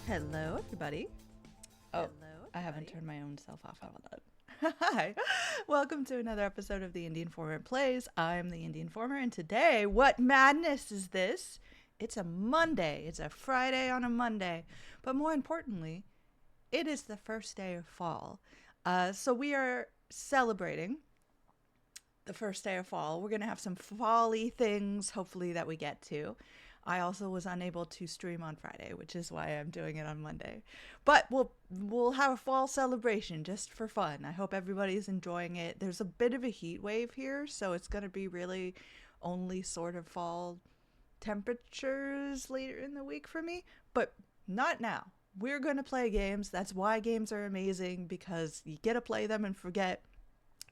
Hello, everybody. Oh, I haven't turned my own self off. How about that? Hi. Welcome to another episode of The Indian Informer Plays. I'm the Indian Informer, and today, what madness is this? It's a Monday. It's a Friday on a Monday. But more importantly, it is the first day of fall. So we are celebrating the first day of fall. We're going to have some fall-y things, hopefully, that we get to. I also was unable to stream on Friday, which is why I'm doing it on Monday. But we'll have a fall celebration just for fun. I hope everybody's enjoying it. There's a bit of a heat wave here, so it's going to be really only sort of fall temperatures later in the week for me, but not now. We're going to play games. That's why games are amazing, because you get to play them and forget.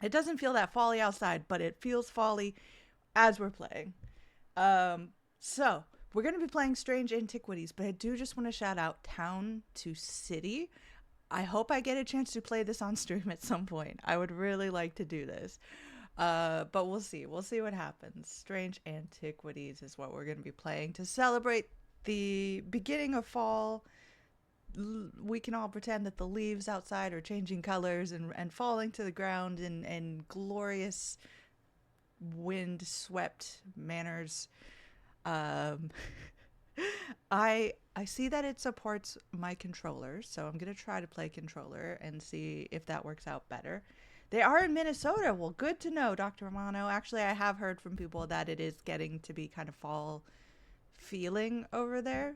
It doesn't feel that fall-y outside, but it feels fall-y as we're playing. So we're going to be playing Strange Antiquities, but I do just want to shout out Town to City. I hope I get a chance to play this on stream at some point. I would really like to do this. But we'll see. We'll see what happens. Strange Antiquities is what we're going to be playing to celebrate the beginning of fall. We can all pretend that the leaves outside are changing colors and falling to the ground in glorious wind-swept manners. I see that it supports my controller, so I'm gonna try to play controller and see if that works out better. They are in Minnesota. Well, good to know, Dr. Romano. Actually, I have heard from people that it is getting to be kind of fall feeling over there.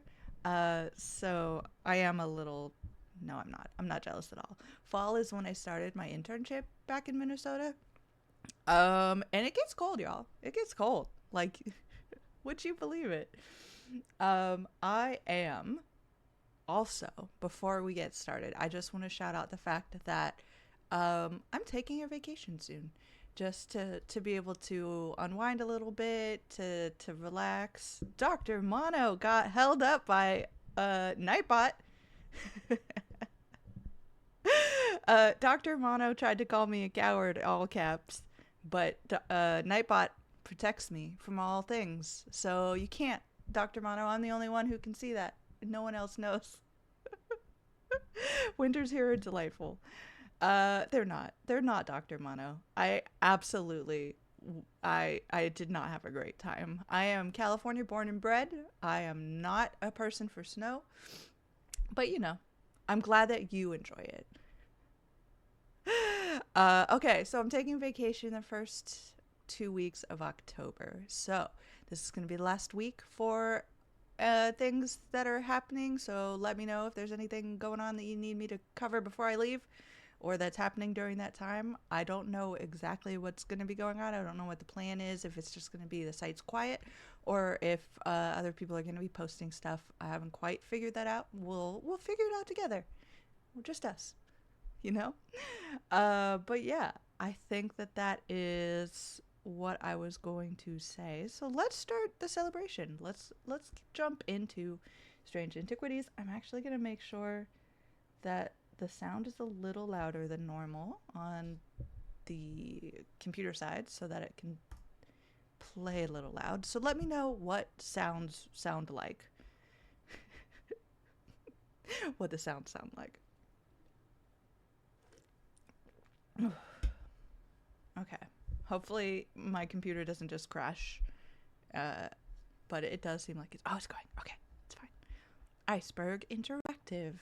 So I am a little... No, I'm not. I'm not jealous at all. Fall is when I started my internship back in Minnesota. And it gets cold, y'all. It gets cold. Like... Would you believe it? I am also, before we get started, I just want to shout out the fact that I'm taking a vacation soon, just to be able to unwind a little bit, to relax. Dr. Mono got held up by Nightbot. Dr. Mono tried to call me a coward, all caps, but Nightbot protects me from all things. So you can't, Dr. Mono. I'm the only one who can see that. No one else knows. Winters here are delightful. They're not. They're not, Dr. Mono. I did not have a great time. I am California born and bred. I am not a person for snow. But, you know, I'm glad that you enjoy it. Okay, so I'm taking vacation the first 2 weeks of October. So this is going to be the last week for things that are happening. So let me know if there's anything going on that you need me to cover before I leave, or that's happening during that time. I don't know exactly what's going to be going on. I don't know what the plan is, if it's just going to be the site's quiet, or if other people are going to be posting stuff. I haven't quite figured that out. We'll figure it out together. Just us, you know? But yeah, I think that is what I was going to say. So let's start the celebration. Let's jump into Strange Antiquities. I'm actually going to make sure that the sound is a little louder than normal on the computer side so that it can play a little loud. So let me know what sounds sound like. What the sounds sound like. Okay. Hopefully my computer doesn't just crash. But it does seem like it's... Oh, it's going. Okay. It's fine. Iceberg Interactive.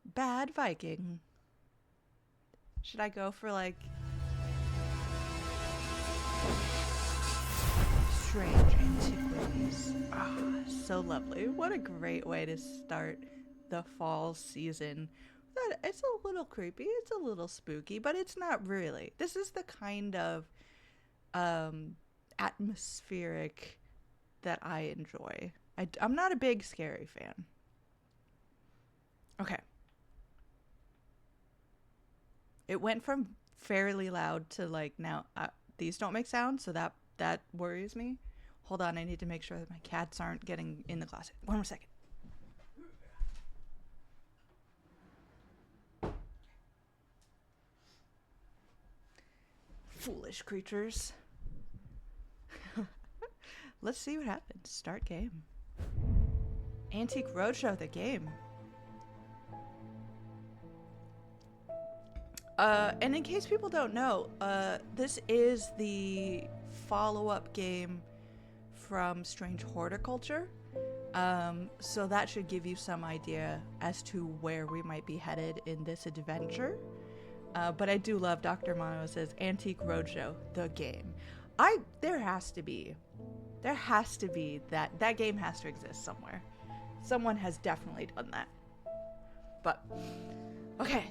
Bad Viking. Should I go for, like... Strange Antiquities. Ah, so lovely. What a great way to start the fall season. It's a little creepy, it's a little spooky, but it's not really. This is the kind of atmospheric that I enjoy. I'm not a big scary fan. Okay. It went from fairly loud to like now these don't make sound, so that worries me. Hold on, I need to make sure that my cats aren't getting in the closet. One more second. Foolish creatures. Let's see what happens. Start game. Antique Roadshow, the game. And in case people don't know, this is the follow-up game from Strange Horticulture. So that should give you some idea as to where we might be headed in this adventure. But I do love Dr. Mono says Antique Roadshow, the game. There has to be that game has to exist somewhere. Someone has definitely done that. But, okay.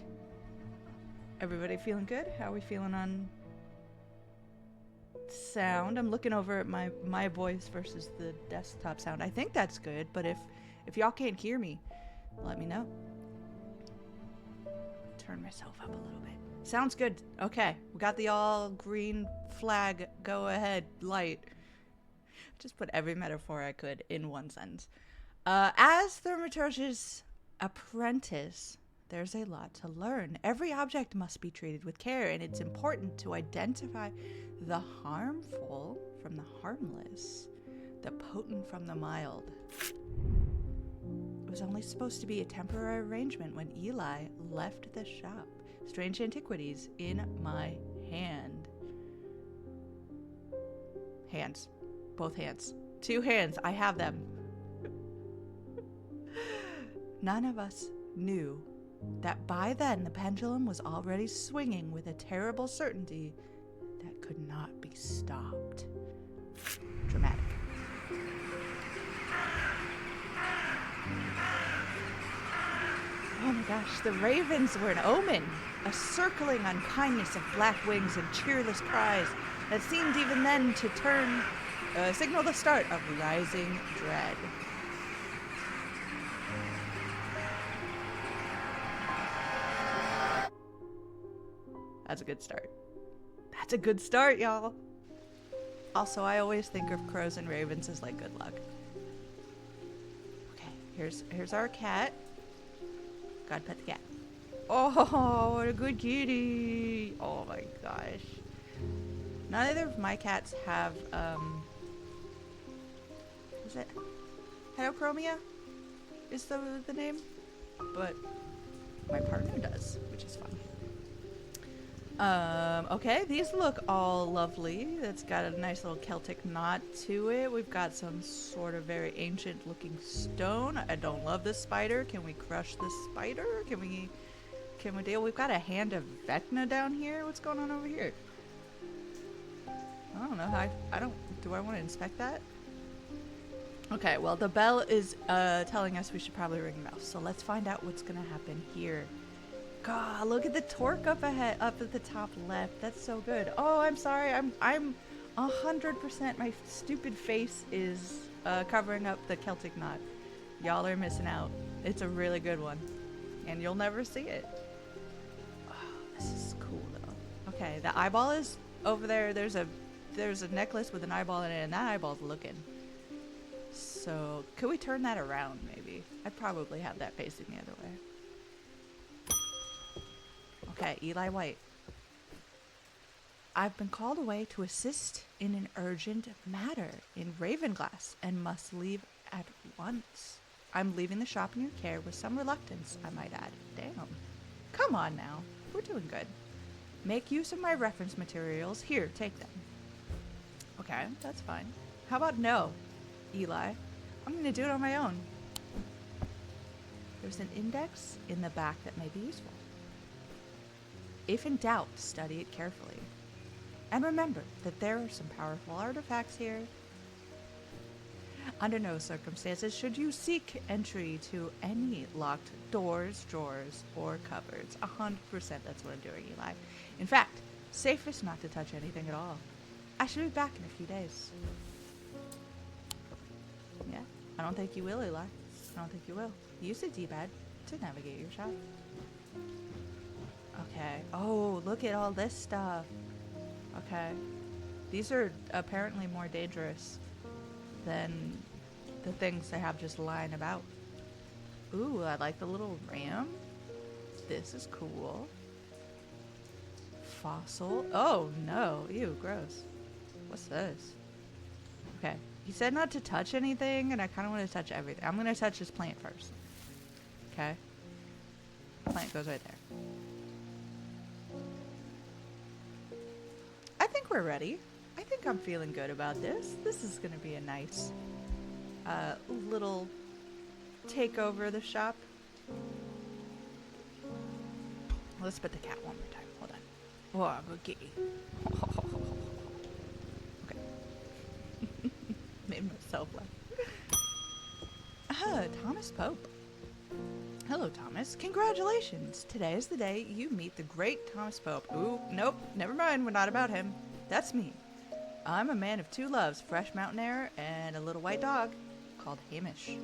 Everybody feeling good? How are we feeling on sound? I'm looking over at my voice versus the desktop sound. I think that's good, but if y'all can't hear me, let me know. Turn myself up a little bit. Sounds good. Okay, we got the all green flag go ahead light. Just put every metaphor I could in one sentence. As Thaumaturge's apprentice, there's a lot to learn. Every object must be treated with care, and it's important to identify the harmful from the harmless, the potent from the mild. It was only supposed to be a temporary arrangement when Eli left the shop. Strange Antiquities in my hand. Hands. Both hands. 2 hands. I have them. None of us knew that by then the pendulum was already swinging with a terrible certainty that could not be stopped. Dramatic. Oh my gosh, the ravens were an omen, a circling unkindness of black wings and cheerless cries that seemed even then to signal the start of rising dread. That's a good start. That's a good start, y'all. Also, I always think of crows and ravens as like good luck. Okay, here's our cat. Gotta pet the cat. Oh, what a good kitty. Oh my gosh. Neither of my cats have, is it Heterochromia is the name? But my partner does, which is fun. Okay, these look all lovely. It's got a nice little Celtic knot to it. We've got some sort of very ancient looking stone. I don't love this spider. Can we crush this spider? Can we deal? We've got a hand of Vecna down here. What's going on over here? I don't know. Do I want to inspect that? Okay, well, the bell is telling us we should probably ring the bell. So let's find out what's going to happen here. God, look at the torque up at the top left. That's so good. Oh, I'm sorry. I'm 100%. My stupid face is covering up the Celtic knot. Y'all are missing out. It's a really good one, and you'll never see it. Oh, this is cool though. Okay, the eyeball is over there. There's a necklace with an eyeball in it, and that eyeball's looking. So, could we turn that around? Maybe. I'd probably have that facing the other way. Okay, Eli White. I've been called away to assist in an urgent matter in Ravenglass and must leave at once. I'm leaving the shop in your care with some reluctance, I might add. Damn. Come on now. We're doing good. Make use of my reference materials. Here, take them. Okay, that's fine. How about no, Eli? I'm going to do it on my own. There's an index in the back that may be useful. If in doubt, study it carefully. And remember that there are some powerful artifacts here. Under no circumstances should you seek entry to any locked doors, drawers, or cupboards. 100% that's what I'm doing, Eli. In fact, safest not to touch anything at all. I should be back in a few days. Yeah, I don't think you will, Eli. I don't think you will. Use the D-pad to navigate your shop. Okay. Oh, look at all this stuff. Okay. These are apparently more dangerous than the things they have just lying about. Ooh, I like the little ram. This is cool. Fossil. Oh, no. Ew, gross. What's this? Okay. He said not to touch anything, and I kind of want to touch everything. I'm going to touch this plant first. Okay? Plant goes right there. I think we're ready. I think I'm feeling good about this. This is going to be a nice little takeover of the shop. Let's pet the cat one more time. Hold on. Whoa, I'm okay. Okay. Made myself laugh. Thomas Pope. Hello, Thomas. Congratulations. Today is the day you meet the great Thomas Pope. Ooh, nope. Never mind. We're not about him. That's me. I'm a man of two loves, fresh mountain air and a little white dog called Hamish.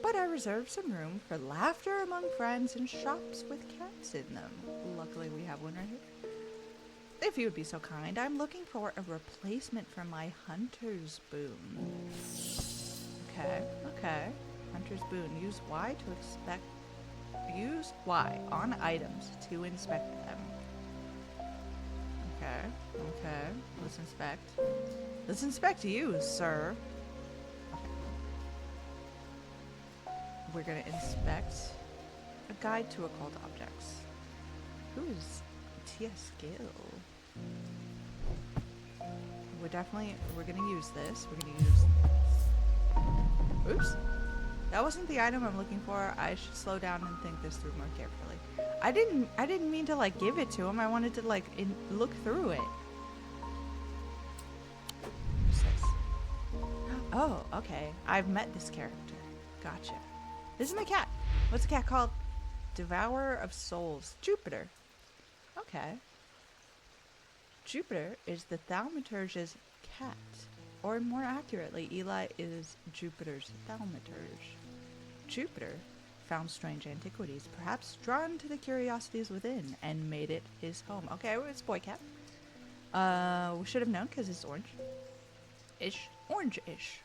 But I reserve some room for laughter among friends and shops with cats in them. Luckily, we have one right here. If you would be so kind, I'm looking for a replacement for my hunter's boon. Okay. Hunter's boon. Use Y to expect. Use Y on items to inspect them. Okay. Let's inspect. Let's inspect you, sir. We're going to inspect a guide to occult objects. Who is T.S. Gill? We're going to use this. We're going to use this. Oops. That wasn't the item I'm looking for. I should slow down and think this through more carefully. I didn't mean to like give it to him. I wanted to like look through it. What's this? Oh, okay. I've met this character. Gotcha. This is my cat. What's the cat called? Devourer of Souls. Jupiter. Okay. Jupiter is the thaumaturge's cat. Or more accurately, Eli is Jupiter's thaumaturge. Jupiter found Strange Antiquities, perhaps drawn to the curiosities within, and made it his home. Okay, well, it's boy cat. We should have known because it's orange. Orange-ish.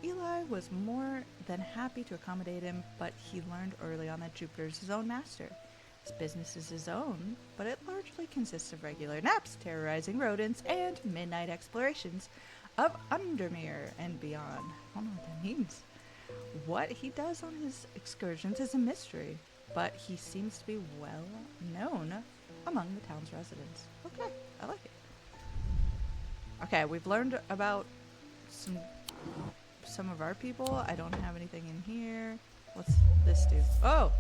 Eli was more than happy to accommodate him, but he learned early on that Jupiter's his own master. His business is his own, but it largely consists of regular naps, terrorizing rodents, and midnight explorations of Undermere and beyond. I don't know what that means. What he does on his excursions is a mystery, but he seems to be well known among the town's residents. Okay, I like it. Okay, we've learned about some of our people. I don't have anything in here. What's this do? Oh!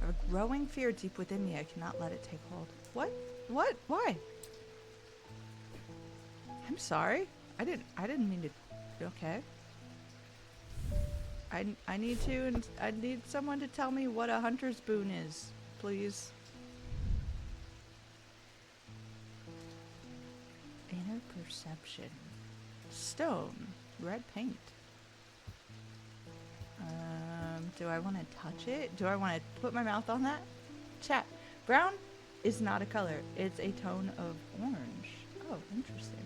I have a growing fear deep within me. I cannot let it take hold. What? What? Why? I'm sorry. I didn't mean to. Okay. I need someone to tell me what a hunter's boon is, please. Inner perception. Stone. Red paint. Do I want to touch it? Do I want to put my mouth on that? Chat. Brown is not a color. It's a tone of orange. Oh, interesting.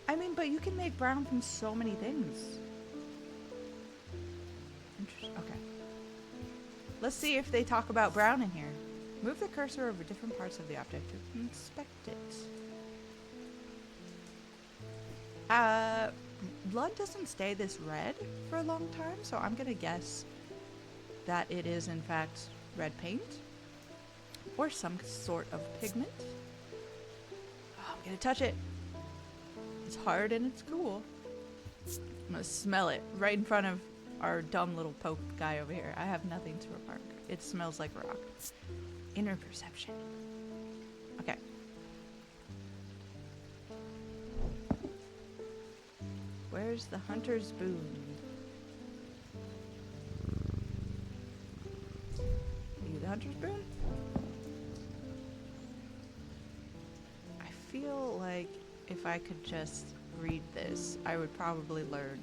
I mean, but you can make brown from so many things. Interesting. Okay. Let's see if they talk about brown in here. Move the cursor over different parts of the object to inspect it. Blood doesn't stay this red for a long time, so I'm gonna guess that it is in fact red paint or some sort of pigment. Oh, I'm gonna touch it. It's hard and it's cool. I'm gonna smell it right in front of our dumb little Pope guy over here. I have nothing to remark. It smells like rock. Inner perception. Okay. Where's the hunter's boon? Are you the hunter's boon? I feel like if I could just read this, I would probably learn.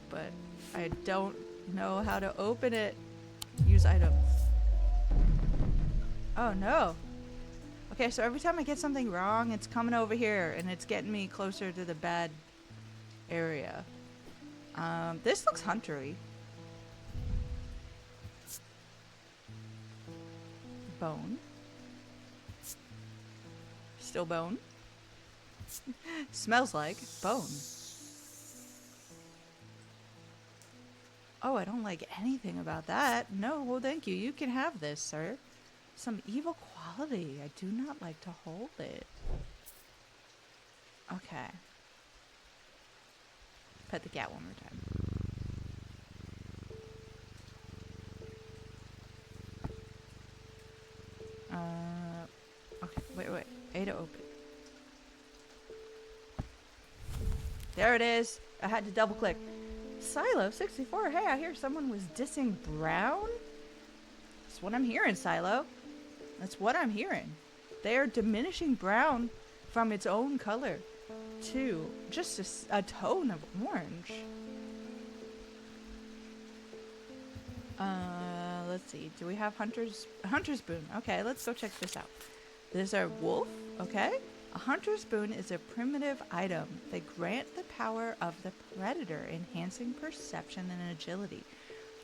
But I don't know how to open it. Use item. Oh no. Okay, so every time I get something wrong, it's coming over here and it's getting me closer to the bad area. This looks huntery. Bone. Still bone. Smells like bone. Oh, I don't like anything about that. No, well, thank you. You can have this, sir. Some evil quality. I do not like to hold it. Okay. Pet the cat one more time. Okay, wait. A to open. There it is. I had to double click. Silo 64. Hey, I hear someone was dissing Brown. That's what I'm hearing, Silo. That's what I'm hearing. They are diminishing Brown from its own color to just a tone of orange. Let's see. Do we have Hunter's Boon? Okay, let's go check this out. There's our wolf. Okay. A hunter's boon is a primitive item. They grant the power of the predator, enhancing perception and agility.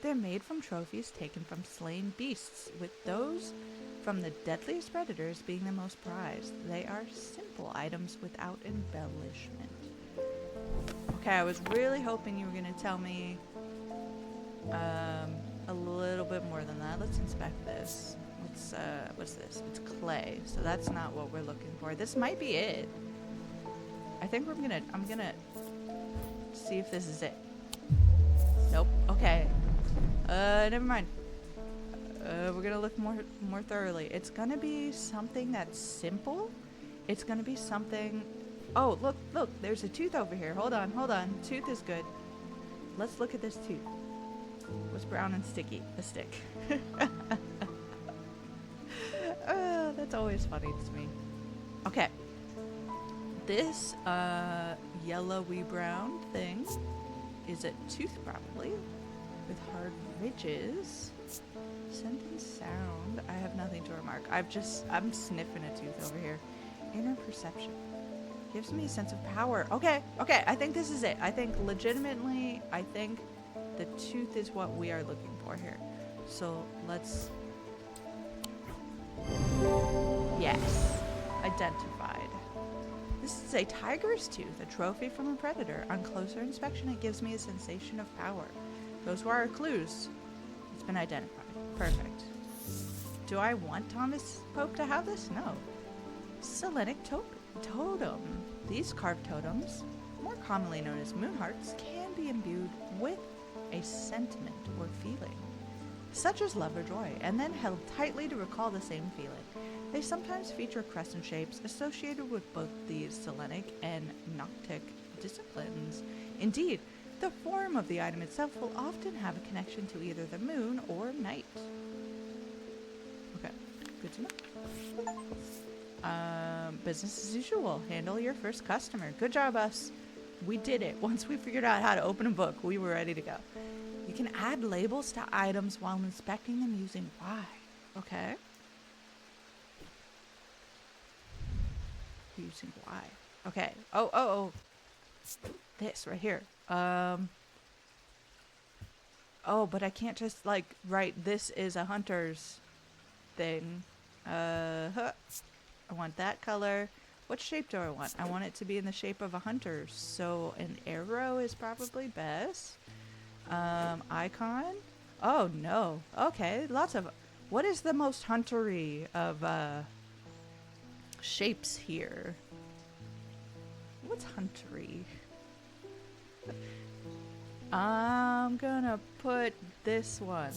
They're made from trophies taken from slain beasts, with those from the deadliest predators being the most prized. They are simple items without embellishment. Okay, I was really hoping you were going to tell me a little bit more than that. Let's inspect this. What's this? It's clay, so that's not what we're looking for. This might be it. I think I'm gonna see if this is it. Nope. Okay. Never mind. We're gonna look more thoroughly. It's gonna be something that's simple. It's gonna be something. Oh, look. There's a tooth over here. Hold on. Tooth is good. Let's look at this tooth. What's brown and sticky? A stick. That's always funny to me. Okay. This yellowy brown thing is a tooth, probably, with hard ridges. Scent and sound. I have nothing to remark. I'm sniffing a tooth over here. Inner perception. Gives me a sense of power. Okay. I think this is it. I think legitimately, the tooth is what we are looking for here. So let's... Yes. Identified. This is a tiger's tooth, a trophy from a predator. On closer inspection, it gives me a sensation of power. Those were our clues. It's been identified. Perfect. Do I want Thomas Pope to have this? No. Selenic totem. These carved totems, more commonly known as moon hearts, can be imbued with a sentiment or feeling, such as love or joy, and then held tightly to recall the same feeling. They sometimes feature crescent shapes associated with both the Selenic and Noctic disciplines. Indeed, the form of the item itself will often have a connection to either the moon or night. Okay, good to know. Business as usual. Handle your first customer. Good job, us. We did it. Once we figured out how to open a book, we were ready to go. You can add labels to items while inspecting them using Y. Okay. Using Y. Okay. Oh. This right here. Oh, but I can't just write this is a hunter's thing. I want that color. What shape do I want? I want it to be in the shape of a hunter's. So an arrow is probably best. Icon. Oh no. Okay. Lots of. What is the most huntery of shapes here? What's huntery? I'm gonna put this one.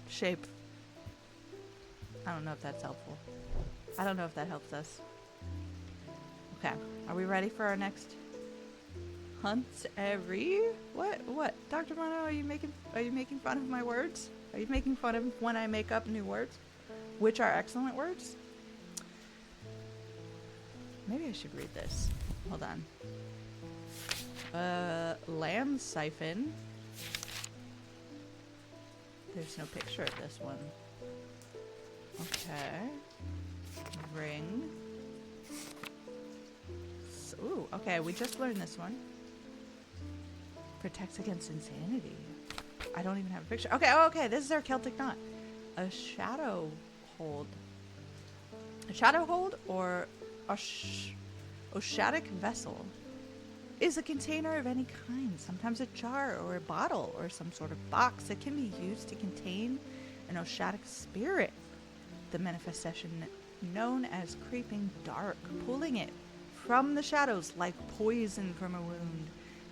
Shape. I don't know if that's helpful. I don't know if that helps us. Okay. Are we ready for our next hunt? What? Dr. Mono, are you making fun of my words? Are you making fun of when I make up new words? Which are excellent words? Maybe I should read this. Hold on. Lamb siphon. There's no picture of this one. Okay. Ring. Ooh, okay, we just learned this one. Protects against insanity. I don't even have a picture. Okay, this is our Celtic knot. A shadow hold. A shadow hold or oshatic vessel is a container of any kind, sometimes a jar or a bottle or some sort of box that can be used to contain an oshatic spirit, the manifestation known as creeping dark, pulling it from the shadows like poison from a wound.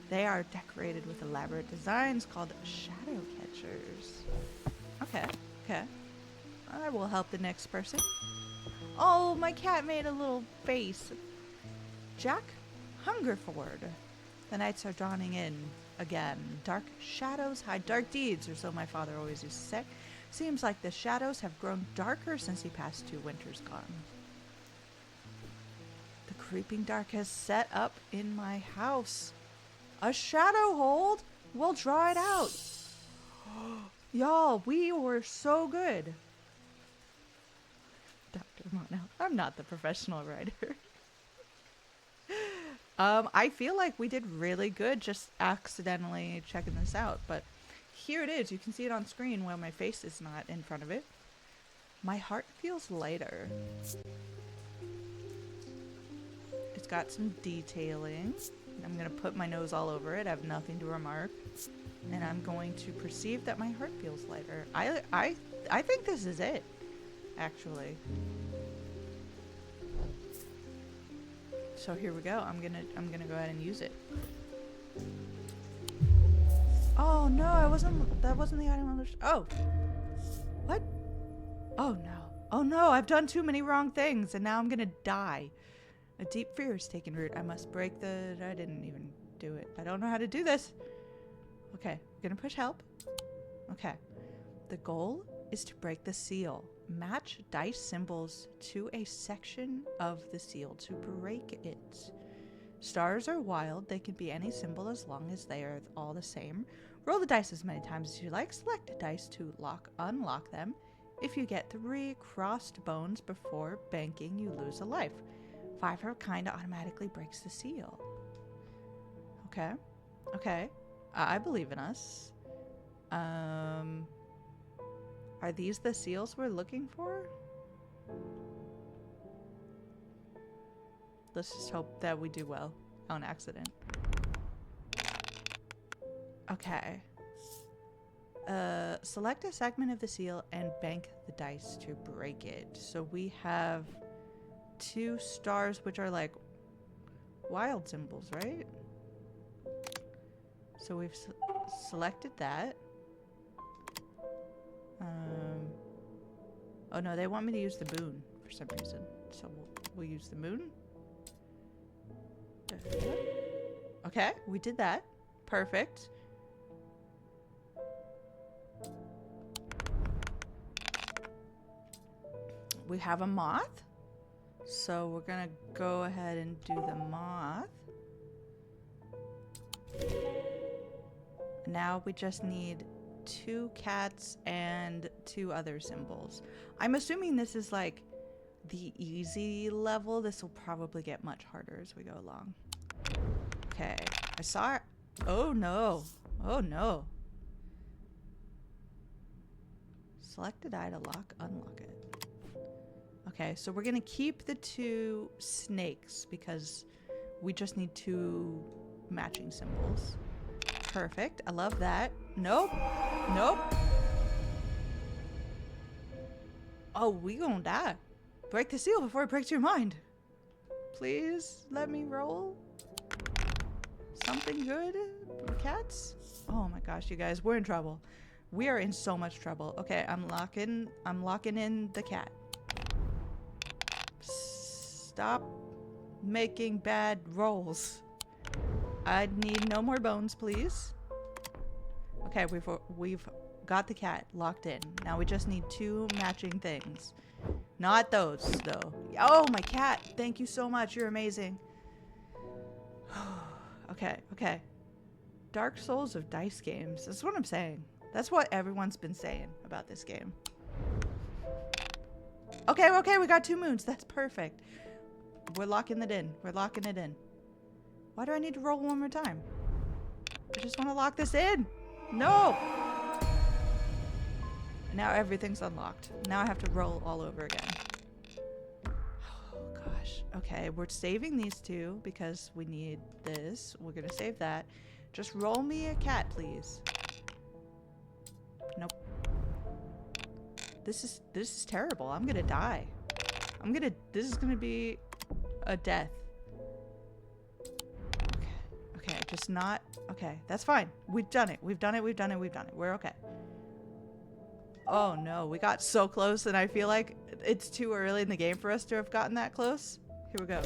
They are decorated with elaborate designs called shadow catchers. Okay, okay. I will help the next person. Oh, my cat made a little face. Jack Hungerford. The nights are dawning in again. Dark shadows hide dark deeds, or so my father always used to say. Seems like the shadows have grown darker since he passed 2 winters gone. The creeping dark has set up in my house. A shadow hold? We'll draw it out. Y'all, we were so good. Dr. Mono, I'm not the professional writer. I feel like we did really good just accidentally checking this out, but here it is. You can see it on screen while my face is not in front of it. My heart feels lighter. It's got some detailing. I'm going to put my nose all over it. I have nothing to remark. And I'm going to perceive that my heart feels lighter. I think this is it, actually. So here we go. I'm gonna go ahead and use it. Oh no, that wasn't the item I was. Oh. What? Oh no. Oh no, I've done too many wrong things and now I'm gonna die. A deep fear has taken root. I must break the... I didn't even do it. I don't know how to do this. Okay, I'm gonna push help. Okay. The goal is to break the seal. Match dice symbols to a section of the seal to break it. Stars are wild. They can be any symbol as long as they are all the same. Roll the dice as many times as you like. Select a dice to unlock them. If you get 3 crossed bones before banking, you lose a life. 5 of a kind automatically breaks the seal. Okay. Okay. I believe in us. Are these the seals we're looking for? Let's just hope that we do well on accident. Okay. Select a segment of the seal and bank the dice to break it. So we have 2 stars, which are like wild symbols, right? So we've selected that. Oh no, they want me to use the moon for some reason. So we'll use the moon. Okay, we did that. Perfect. We have a moth. So we're gonna go ahead and do the moth. Now we just need 2 cats and 2 other symbols. I'm assuming this is like the easy level. This will probably get much harder as we go along. Okay, I saw it. Oh no. Oh no. Select a die to unlock it. Okay, so we're gonna keep the 2 snakes because we just need 2 matching symbols. Perfect. I love that. Nope. Nope. Oh, we gonna die. Break the seal before it breaks your mind. Please let me roll something good, cats. Oh my gosh, you guys, we're in trouble. We are in so much trouble. Okay, I'm locking in the cat. Stop making bad rolls. I need no more bones, please. Okay, we've got the cat locked in. Now we just need 2 matching things. Not those, though. Oh, my cat. Thank you so much. You're amazing. Okay, okay. Dark Souls of dice games. That's what I'm saying. That's what everyone's been saying about this game. Okay, okay, we got 2 moons. That's perfect. We're locking it in. We're locking it in. Why do I need to roll one more time? I just want to lock this in. No! Now everything's unlocked. Now I have to roll all over again. gosh. Okay, we're saving these two because we need this. We're gonna save that. Just roll me a cat, please. Nope. This is terrible. I'm gonna die. This is gonna be a death. Okay, just not, okay, that's fine. We've done it. We're okay. Oh no, we got so close and I feel like it's too early in the game for us to have gotten that close. Here we go.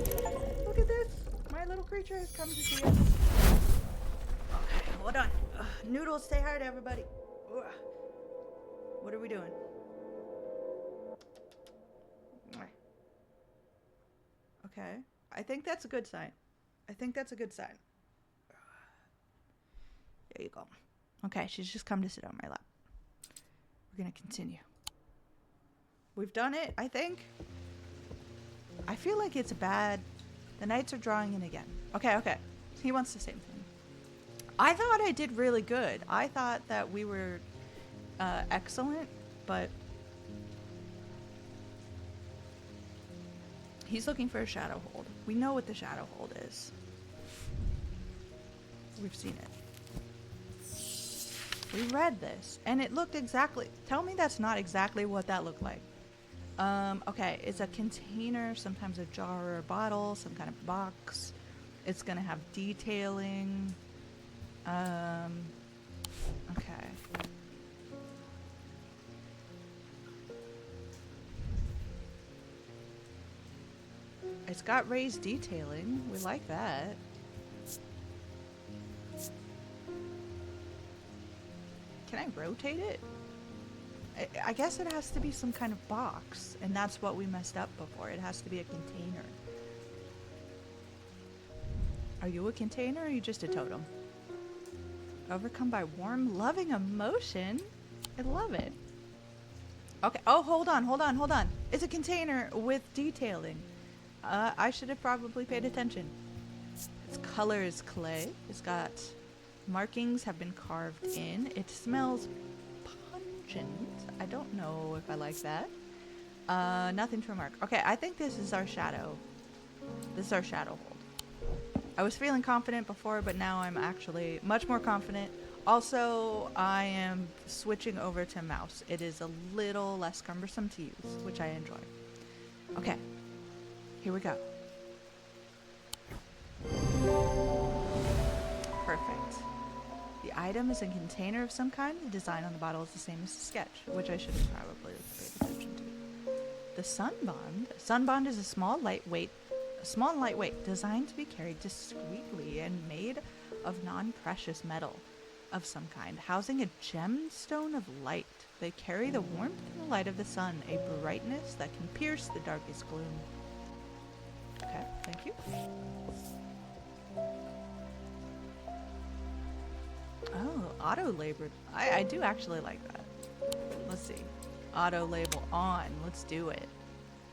Look at this. My little creature has come to see us. Okay, hold on. Noodles, say hi to everybody. Ugh. What are we doing? Okay. I think that's a good sign. There you go. Okay, she's just come to sit on my lap. We're gonna continue. We've done it, I think. I feel like it's bad. The knights are drawing in again. Okay. He wants the same thing. I thought I did really good. I thought that we were excellent, but he's looking for a shadow hold. We know what the shadow hold is. We've seen it. We read this, and it looked exactly... Tell me that's not exactly what that looked like. Okay, it's a container, sometimes a jar or a bottle, some kind of box. It's gonna have detailing. Okay. It's got raised detailing. We like that. Can I rotate it? I guess it has to be some kind of box, and that's what we messed up before. It has to be a container. Are you a container or are you just a totem? Overcome by warm, loving emotion? I love it. Okay. Oh, hold on. It's a container with detailing. I should have probably paid attention. Its color is clay. It's got markings have been carved in. It smells pungent. I don't know if I like that. Nothing to remark. Okay, I think this is our shadow. This is our shadow hold. I was feeling confident before, but now I'm actually much more confident. Also, I am switching over to mouse. It is a little less cumbersome to use, which I enjoy. Okay, here we go. Perfect. The item is a container of some kind. The design on the bottle is the same as the sketch, which I should have probably paid attention to. The Sunbond. Sunbond is a small and lightweight, designed to be carried discreetly and made of non-precious metal of some kind, housing a gemstone of light. They carry the warmth and the light of the sun, a brightness that can pierce the darkest gloom. Okay, thank you. Oh, auto labeled. I do actually like that. Let's see. Auto label on. Let's do it.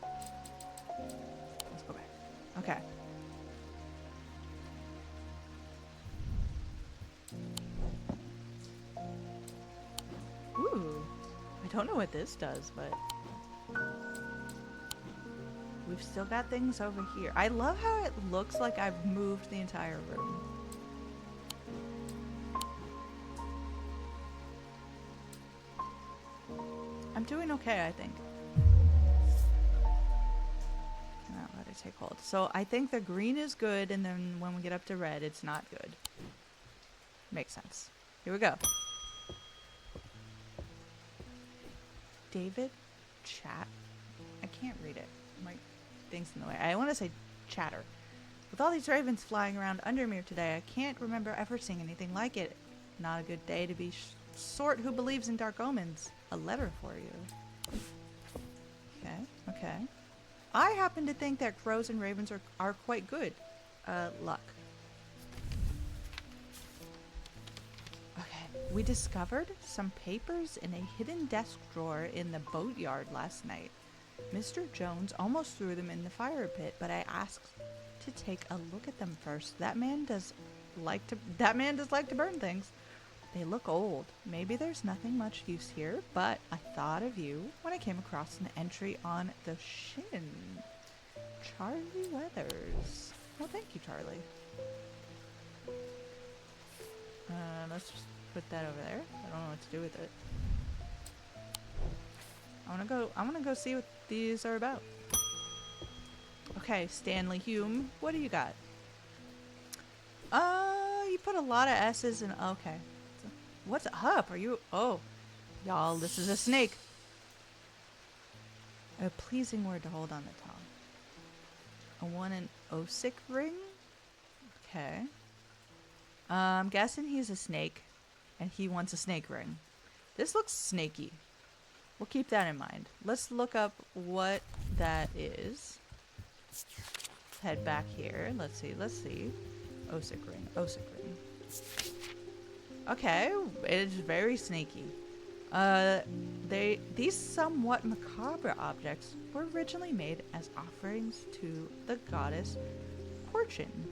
Let's go back. Okay. Ooh. I don't know what this does, but we've still got things over here. I love how it looks like I've moved the entire room. I'm doing okay, I think. Cannot let it take hold. So I think the green is good, and then when we get up to red, it's not good. Makes sense. Here we go. David Chat. I can't read it. My thing's in the way. I want to say chatter. With all these ravens flying around Undermere today, I can't remember ever seeing anything like it. Not a good day to be sort who believes in dark omens. A letter for you. Okay. I happen to think that crows and ravens are quite good. Luck. Okay. We discovered some papers in a hidden desk drawer in the boatyard last night. Mr. Jones almost threw them in the fire pit, but I asked to take a look at them first. That man does like to burn things. They look old. Maybe there's nothing much use here, but I thought of you when I came across an entry on the Shin. Charlie Weathers. Well, thank you, Charlie. Let's just put that over there. I don't know what to do with it. I wanna go see what these are about. Okay, Stanley Hume, what do you got? You put a lot of S's in. Okay. What's up? Are you? Oh, y'all, this is a snake. A pleasing word to hold on the tongue. A one in Osic ring. Okay. I'm guessing he's a snake, and he wants a snake ring. This looks snaky. We'll keep that in mind. Let's look up what that is. Head back here. Let's see. Osic ring. Okay, it's very snaky. These somewhat macabre objects were originally made as offerings to the goddess Fortune,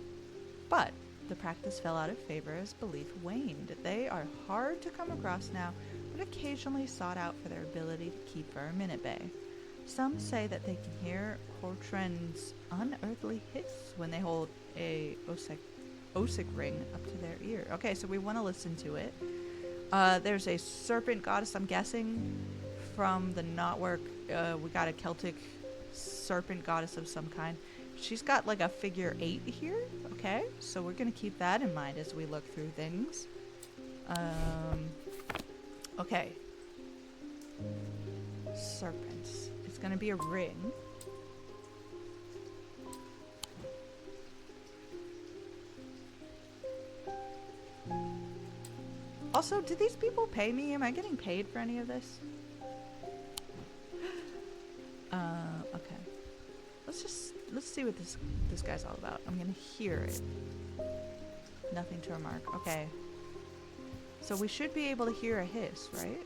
but the practice fell out of favor as belief waned. They are hard to come across now, but occasionally sought out for their ability to keep vermin at bay. Some say that they can hear Fortune's unearthly hiss when they hold a Osic ring up to their ear. Okay, so we want to listen to it. There's a serpent goddess, I'm guessing, from the knotwork. We got a Celtic serpent goddess of some kind. She's got like a figure 8 here. Okay, so we're going to keep that in mind as we look through things. Okay. Serpents. It's going to be a ring. Also, do these people pay me? Am I getting paid for any of this? Okay. Let's see what this guy's all about. I'm gonna hear it. Nothing to remark. Okay. So we should be able to hear a hiss, right?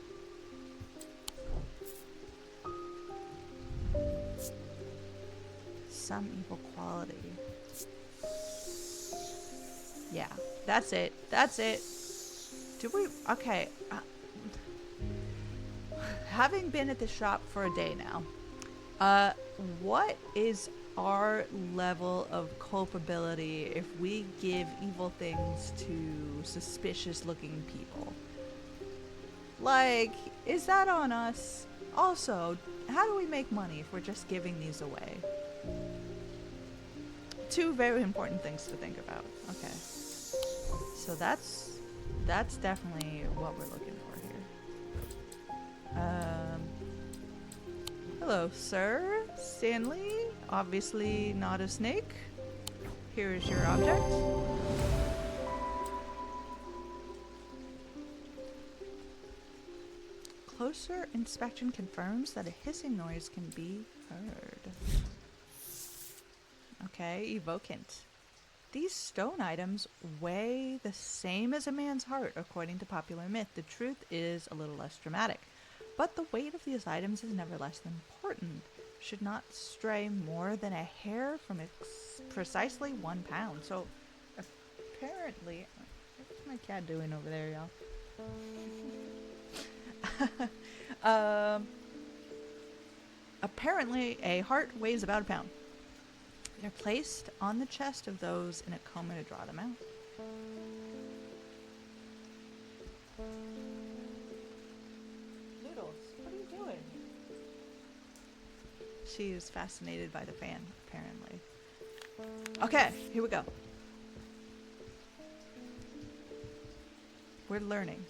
Some evil quality. Yeah, that's it. That's it. Do we? Okay. Having been at the shop for a day now, what is our level of culpability if we give evil things to suspicious looking people? Like, is that on us? Also, how do we make money if we're just giving these away? Two very important things to think about. Okay. So that's definitely what we're looking for here. Hello, sir. Stanley. Obviously not a snake. Here is your object. Closer inspection confirms that a hissing noise can be heard. Okay, evocant. These stone items weigh the same as a man's heart, according to popular myth. The truth is a little less dramatic, but the weight of these items is never less than important. Should not stray more than a hair from precisely 1 pound. So, apparently, what's my cat doing over there, y'all? Apparently, a heart weighs about 1 pound. They're placed on the chest of those in a coma to draw them out. Noodles, what are you doing? She is fascinated by the fan, apparently. Okay, here we go. We're learning.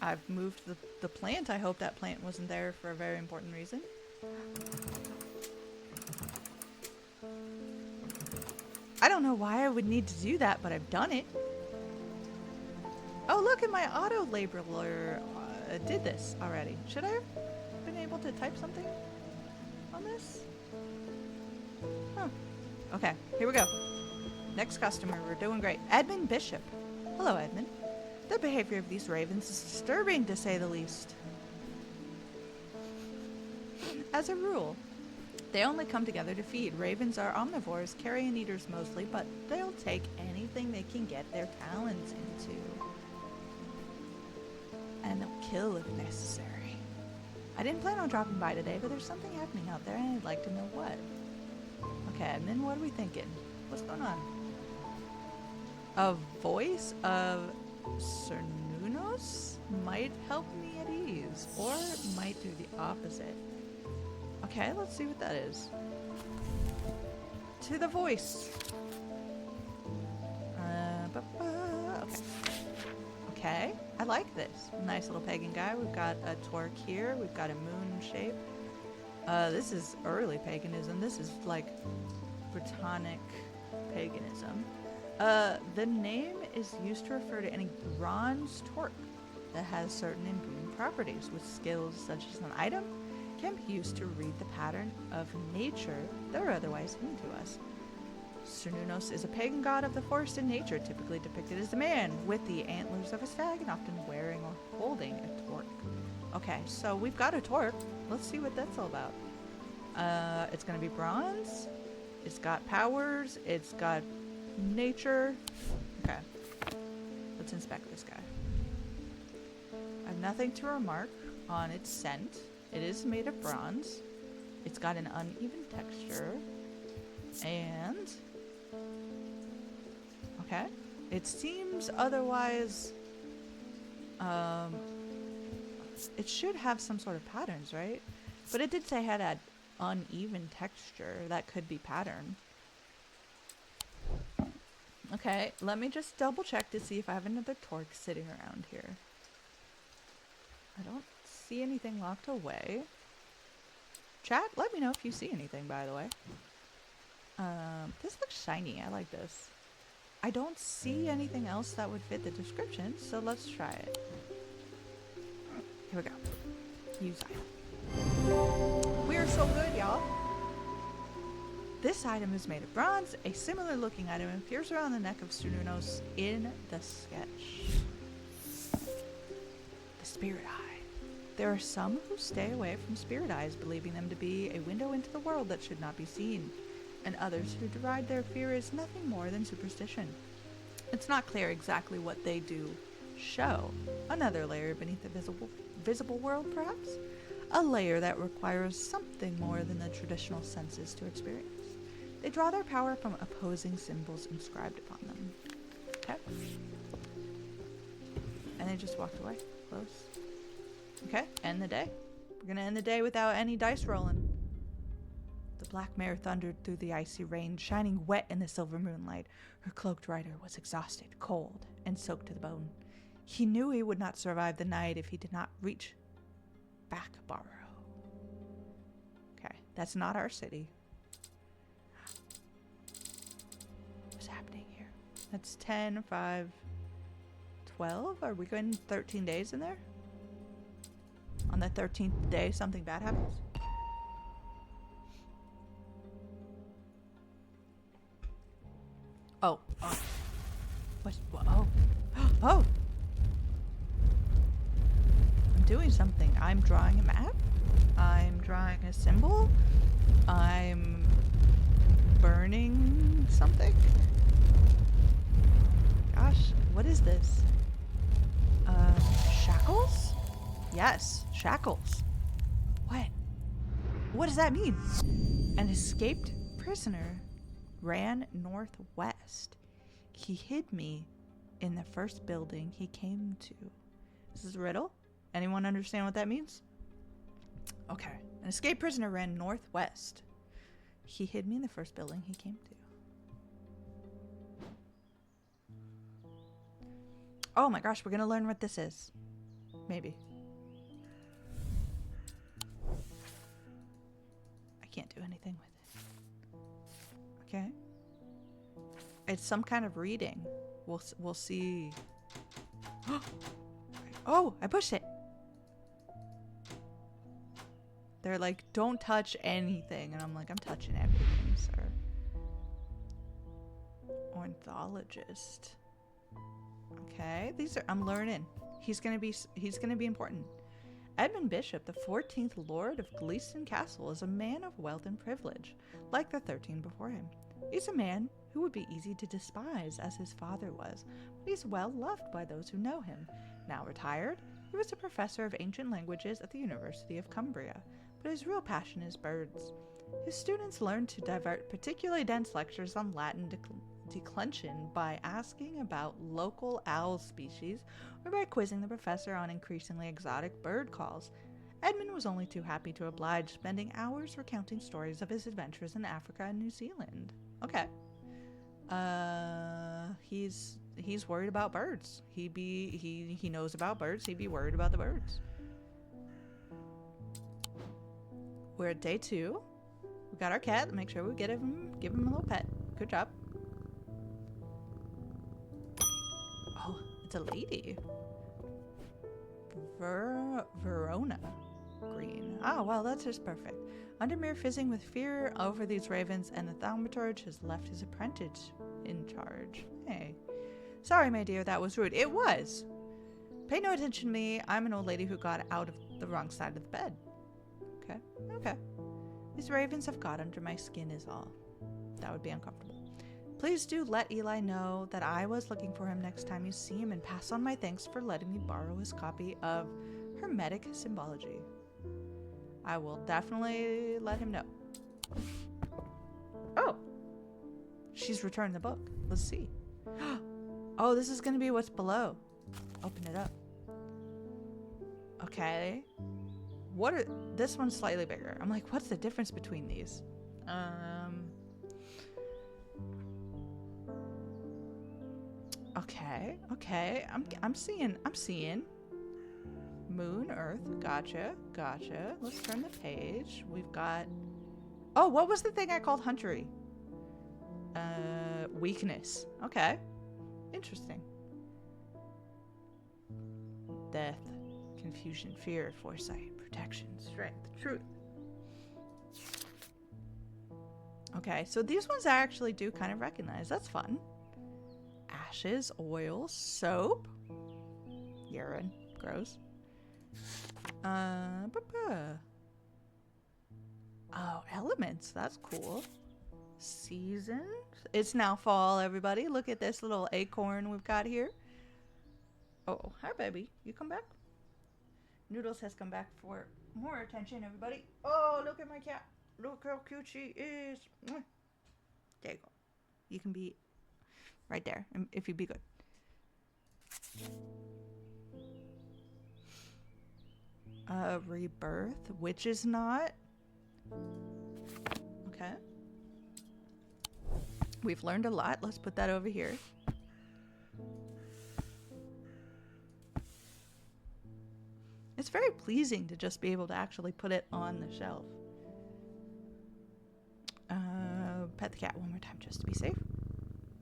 I've moved the plant. I hope that plant wasn't there for a very important reason. I don't know why I would need to do that, but I've done it. Oh, look at my auto labeler did this already. Should I have been able to type something on this? Huh. Okay, here we go. Next customer, we're doing great. Edmund Bishop. Hello, Edmund. The behavior of these ravens is disturbing, to say the least. As a rule, they only come together to feed. Ravens are omnivores, carrion eaters mostly, but they'll take anything they can get their talons into. And they'll kill if necessary. I didn't plan on dropping by today, but there's something happening out there and I'd like to know what. Okay, and then what are we thinking? What's going on? A voice of Cernunnos might help me at ease, or it might do the opposite. Okay, let's see what that is. To the voice. Okay. Okay, I like this. Nice little pagan guy. We've got a torque here. We've got a moon shape. This is early paganism. This is like Britannic paganism. The name is used to refer to any bronze torque that has certain imbuing properties, with skills such as an item can be used to read the pattern of nature that are otherwise hidden to us. Cernunnos is a pagan god of the forest and nature, typically depicted as a man with the antlers of a stag and often wearing or holding a torque. Okay, so we've got a torque. Let's see what that's all about. It's gonna be bronze. It's got powers. It's got nature. Okay, let's inspect this guy. I have nothing to remark on its scent. It is made of bronze. It's got an uneven texture. And okay, it seems otherwise it should have some sort of patterns, right? But it did say it had an uneven texture. That could be pattern. Okay, let me just double check to see if I have another torque sitting around here. I don't see anything locked away. Chat, let me know if you see anything, by the way. This looks shiny. I like this. I don't see anything else that would fit the description, so let's try it. Here we go. Use item. We are so good, y'all. This item is made of bronze. A similar looking item appears around the neck of Cernunnos in the sketch. The spirit eye. There are some who stay away from spirit eyes, believing them to be a window into the world that should not be seen, and others who deride their fear as nothing more than superstition. It's not clear exactly what they do show. Another layer beneath the visible world, perhaps? A layer that requires something more than the traditional senses to experience. They draw their power from opposing symbols inscribed upon them. Okay. And they just walked away. Close. Okay, end the day. We're gonna end the day without any dice rolling. The black mare thundered through the icy rain, shining wet in the silver moonlight. Her cloaked rider was exhausted, cold, and soaked to the bone. He knew he would not survive the night if he did not reach back Barrow. Okay, that's not our city. What's happening here? That's 10, 5, 12? Are we going 13 days in there? On the 13th day, something bad happens? Oh. Oh. Oh. Oh! I'm doing something. I'm drawing a map. I'm drawing a symbol. I'm burning something. Gosh, what is this? Shackles? Yes, shackles. What? What does that mean? An escaped prisoner ran northwest. He hid me in the first building he came to. This is a riddle. Anyone understand what that means? Okay. An escaped prisoner ran northwest. He hid me in the first building he came to. Oh my gosh, we're gonna learn what this is. Maybe. I can't do anything with it. Okay. It's some kind of reading. We'll see. Oh, I pushed it. They're like, don't touch anything. And I'm like, I'm touching everything, sir. Ornithologist. Okay, I'm learning. He's gonna be important. Edmund Bishop, the 14th Lord of Gleeston Castle, is a man of wealth and privilege, like the 13 before him. He's a man who would be easy to despise, as his father was, but he's well loved by those who know him. Now retired, he was a professor of ancient languages at the University of Cumbria, but his real passion is birds. His students learned to divert particularly dense lectures on Latin declension by asking about local owl species or by quizzing the professor on increasingly exotic bird calls. Edmund was only too happy to oblige, spending hours recounting stories of his adventures in Africa and New Zealand. Okay. He's worried about birds. He knows about birds. He'd be worried about the birds. We're at day 2. We got our cat. Make sure we give him a little pet. Good job. Oh, it's a lady. Verona green. Oh, well, that's just perfect. Under mere fizzing with fear over these ravens, and the thaumaturge has left his apprentice in charge. Hey. Sorry, my dear, that was rude. It was. Pay no attention to me. I'm an old lady who got out of the wrong side of the bed. Okay. Okay. These ravens have got under my skin is all. That would be uncomfortable. Please do let Eli know that I was looking for him next time you see him, and pass on my thanks for letting me borrow his copy of Hermetic Symbology. I will definitely let him know. Oh! She's returned the book. Let's see. Oh, this is going to be what's below. Open it up. Okay. This one's slightly bigger. I'm like, what's the difference between these? Okay. I'm seeing. Moon, Earth, gotcha. Let's turn the page. We've got... Oh, what was the thing I called huntery? Weakness. Okay. Interesting. Death, confusion, fear, foresight, protection, strength, truth. Okay, so these ones I actually do kind of recognize. That's fun. Ashes, oil, soap. Urine. Gross. Oh, elements. That's cool. Seasons. It's now fall, everybody. Look at this little acorn we've got here. Oh, hi, baby. You come back? Noodles has come back for more attention, everybody. Oh, look at my cat. Look how cute she is. There you go. You can be right there if you be good. Rebirth, which is not. Okay. We've learned a lot. Let's put that over here. It's very pleasing to just be able to actually put it on the shelf. Pet the cat one more time just to be safe.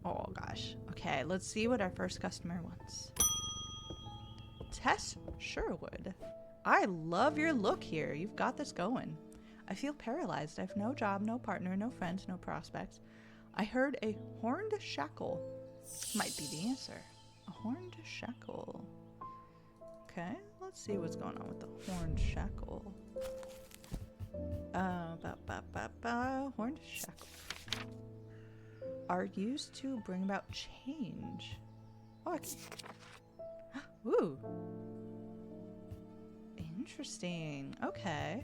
Oh gosh. Okay, let's see what our first customer wants. Tess Sherwood. I love your look here. You've got this going. I feel paralyzed. I've no job, no partner, no friends, no prospects. I heard a horned shackle might be the answer. A horned shackle. Okay, let's see what's going on with the horned shackle. Horned shackle. Are used to bring about change. Oh, I can... Ooh. Interesting. Okay.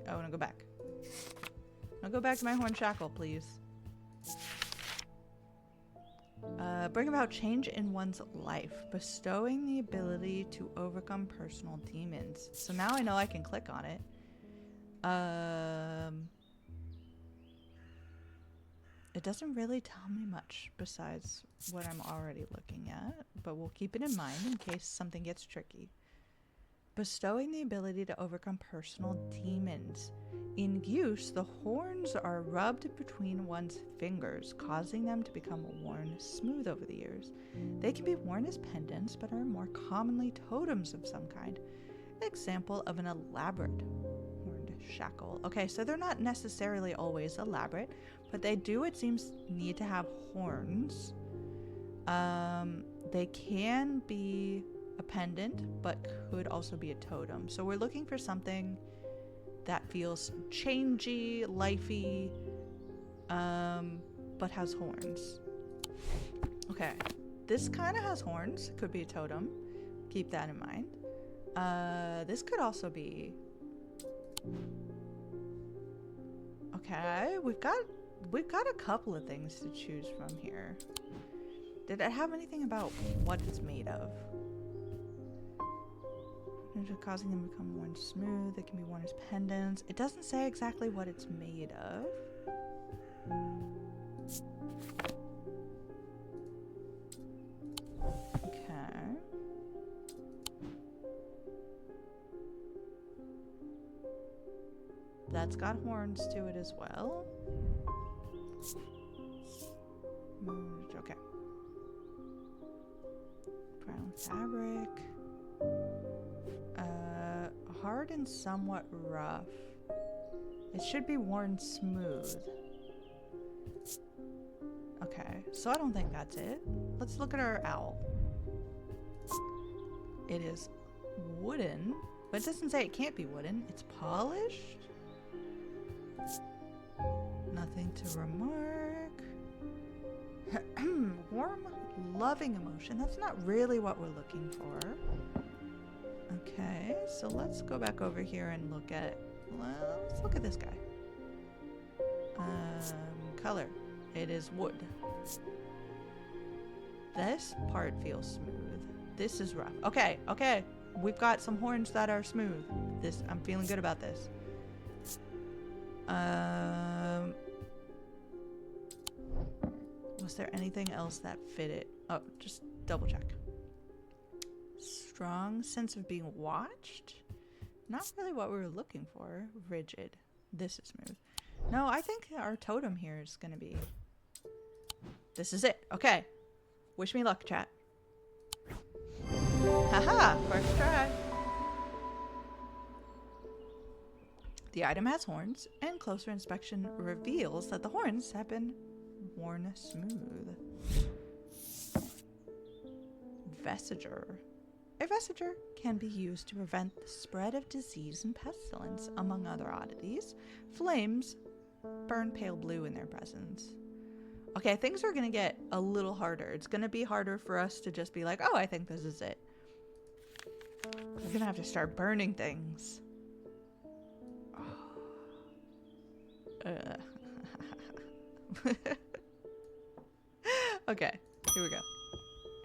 I want to go back. I'll go back to my horned shackle, please. Bring about change in one's life, bestowing the ability to overcome personal demons. So now I know I can click on it. It doesn't really tell me much besides what I'm already looking at, but we'll keep it in mind in case something gets tricky. Bestowing the ability to overcome personal demons. In use, the horns are rubbed between one's fingers, causing them to become worn smooth over the years. They can be worn as pendants, but are more commonly totems of some kind. An example of an elaborate horned shackle. Okay, so they're not necessarily always elaborate, but they do, it seems, need to have horns. They can be a pendant, but could also be a totem. So we're looking for something that feels changey, lifey, but has horns. Okay, this kind of has horns. Could be a totem. Keep that in mind. This could also be Okay, we've got a couple of things to choose from here. Did it have anything about what it's made of? Causing them to become worn smooth. It can be worn as pendants. It doesn't say exactly what it's made of. Okay. That's got horns to it as well. Okay. Brown fabric. Hard and somewhat rough. It should be worn smooth. Okay, so I don't think that's it. Let's look at our owl. It is wooden, but it doesn't say it can't be wooden. It's polished. Nothing to remark. Warm, loving emotion. That's not really what we're looking for. Okay, so let's go back over here and look at, well, let's look at this guy. Color. It is wood. This part feels smooth. This is rough. Okay, okay. We've got some horns that are smooth. This, I'm feeling good about this. Was there anything else that fit it? Oh, just double check. Strong sense of being watched? Not really what we were looking for. Rigid. This is smooth. No, I think our totem here is gonna be... This is it. Okay. Wish me luck, chat. Haha! First try. The item has horns, and closer inspection reveals that the horns have been worn smooth. Vestiger. A vestiger can be used to prevent the spread of disease and pestilence, among other oddities. Flames burn pale blue in their presence. Okay, things are gonna get a little harder. It's gonna be harder for us to just be like, oh, I think this is it. We're gonna have to start burning things. Okay, here we go.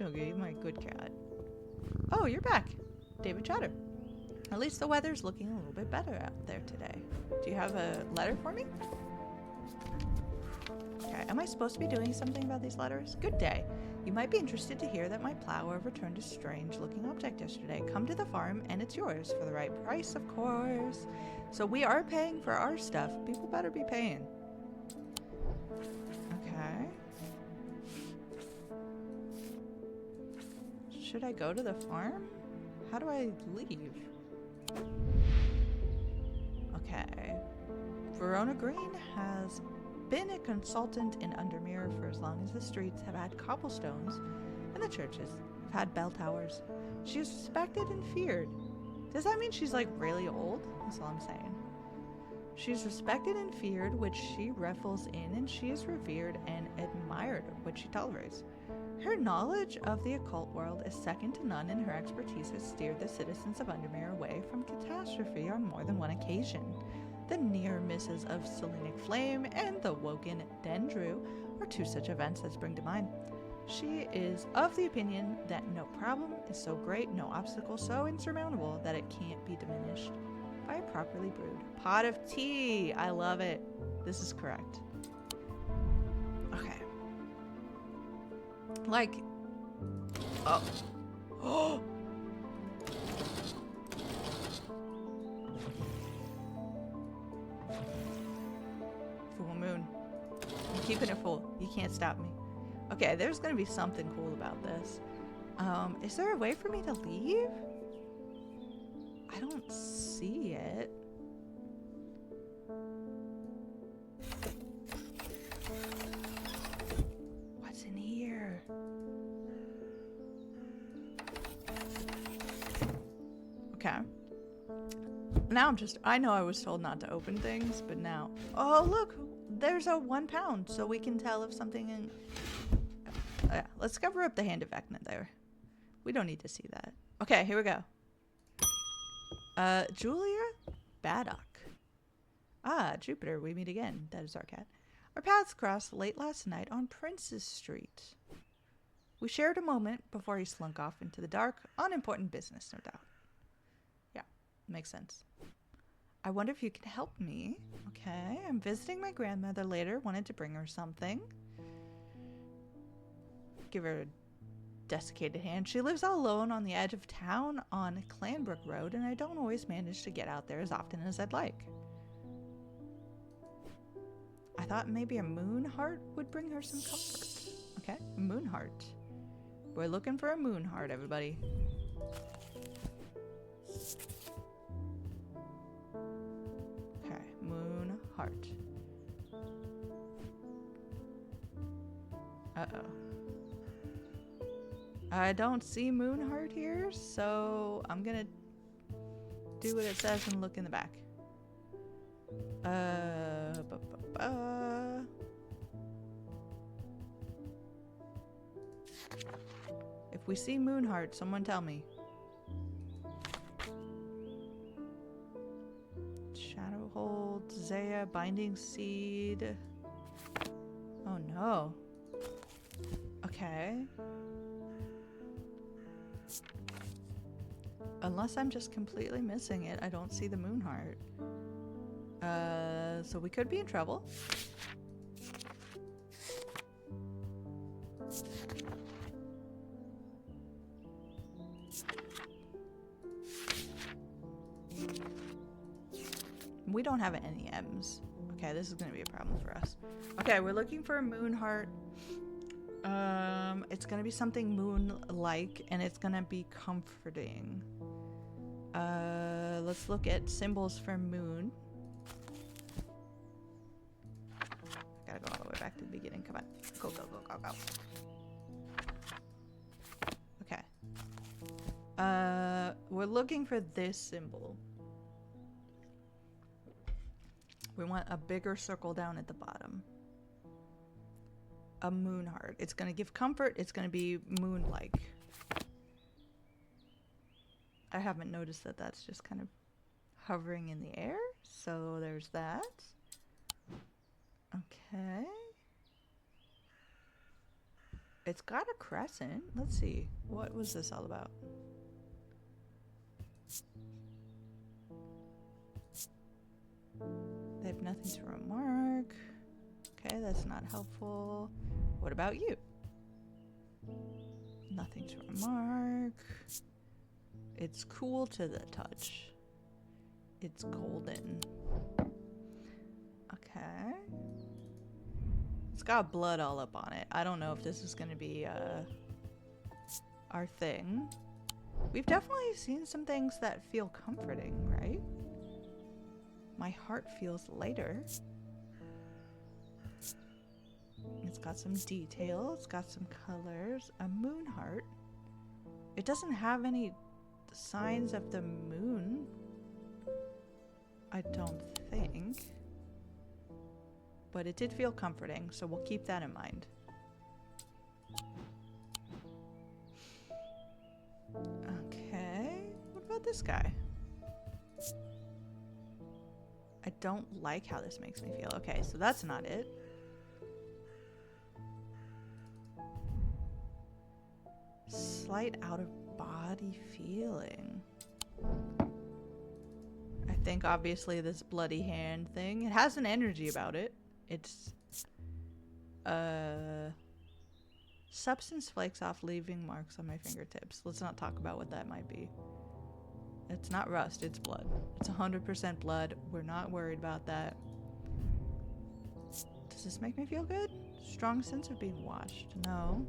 Okay, my good cat. Oh, you're back, David Chatter. At least the weather's looking a little bit better out there today. Do you have a letter for me? Okay, am I supposed to be doing something about these letters? Good day. You might be interested to hear that my plow overturned a strange-looking object yesterday. Come to the farm, and it's yours for the right price, of course. So we are paying for our stuff. People better be paying. Okay. Should I go to the farm? How do I leave? Okay. Verona Green has been a consultant in Undermere for as long as the streets have had cobblestones and the churches have had bell towers. She is respected and feared. Does that mean she's like really old? That's all I'm saying. She's respected and feared, which she revels in, and she is revered and admired, which she tolerates. Her knowledge of the occult world is second to none, and her expertise has steered the citizens of Undermere away from catastrophe on more than one occasion. The near misses of Selenic Flame and the Woken Dendru are two such events that spring to mind. She is of the opinion that no problem is so great, no obstacle so insurmountable that it can't be diminished by a properly brewed pot of tea. I love it. This is correct. Okay. Like, oh. Oh! Full moon. I'm keeping it full. You can't stop me. Okay, there's gonna be something cool about this. Is there a way for me to leave? I don't see it. What's in here? Okay. Now I know I was told not to open things, but now, oh look, there's a 1 pound, so we can tell if something yeah, let's cover up the hand of Vecna there. We don't need to see that. Okay, here we go. Julia Baddock. Ah, Jupiter, we meet again. That is our cat. Our paths crossed late last night on Princess Street. We shared a moment before he slunk off into the dark, unimportant business, no doubt. Yeah, makes sense. I wonder if you can help me. Okay, I'm visiting my grandmother later. Wanted to bring her something. Give her a desiccated hand. She lives all alone on the edge of town on Clanbrook Road, and I don't always manage to get out there as often as I'd like. I thought maybe a moon heart would bring her some comfort. Okay, a moon heart. We're looking for a moon heart, everybody. Okay, moon heart. Uh-oh. I don't see moon heart here, so I'm gonna do what it says and look in the back. If we see moon heart, someone tell me. Shadowhold, Zaya, binding seed. Oh no. Okay. Unless I'm just completely missing it, I don't see the moon heart. So we could be in trouble. We don't have any M's. Okay, this is gonna be a problem for us. Okay, we're looking for a moon heart. It's gonna be something moon-like, and it's gonna be comforting. Let's look at symbols for moon. Gotta go all the way back to the beginning. Come on. Go, go, go, go, go. Okay. We're looking for this symbol. We want a bigger circle down at the bottom. A moon heart. It's going to give comfort. It's going to be moon-like. I haven't noticed that that's just kind of hovering in the air. So there's that. Okay. It's got a crescent. Let's see. What was this all about? They have nothing to remark. Okay, that's not helpful. What about you? Nothing to remark. It's cool to the touch. It's golden. Okay. It's got blood all up on it. I don't know if this is going to be our thing. We've definitely seen some things that feel comforting, right? My heart feels lighter. It's got some detail. It's got some colors. A moon heart. It doesn't have any signs of the moon. I don't think. But it did feel comforting, so we'll keep that in mind. Okay. What about this guy? I don't like how this makes me feel. Okay, so that's not it. Slight out-of-body feeling. I think obviously this bloody hand thing, it has an energy about it. It's substance flakes off, leaving marks on my fingertips. Let's not talk about what that might be. It's not rust, it's blood. It's 100% blood. We're not worried about that. Does this make me feel good? Strong sense of being watched. No.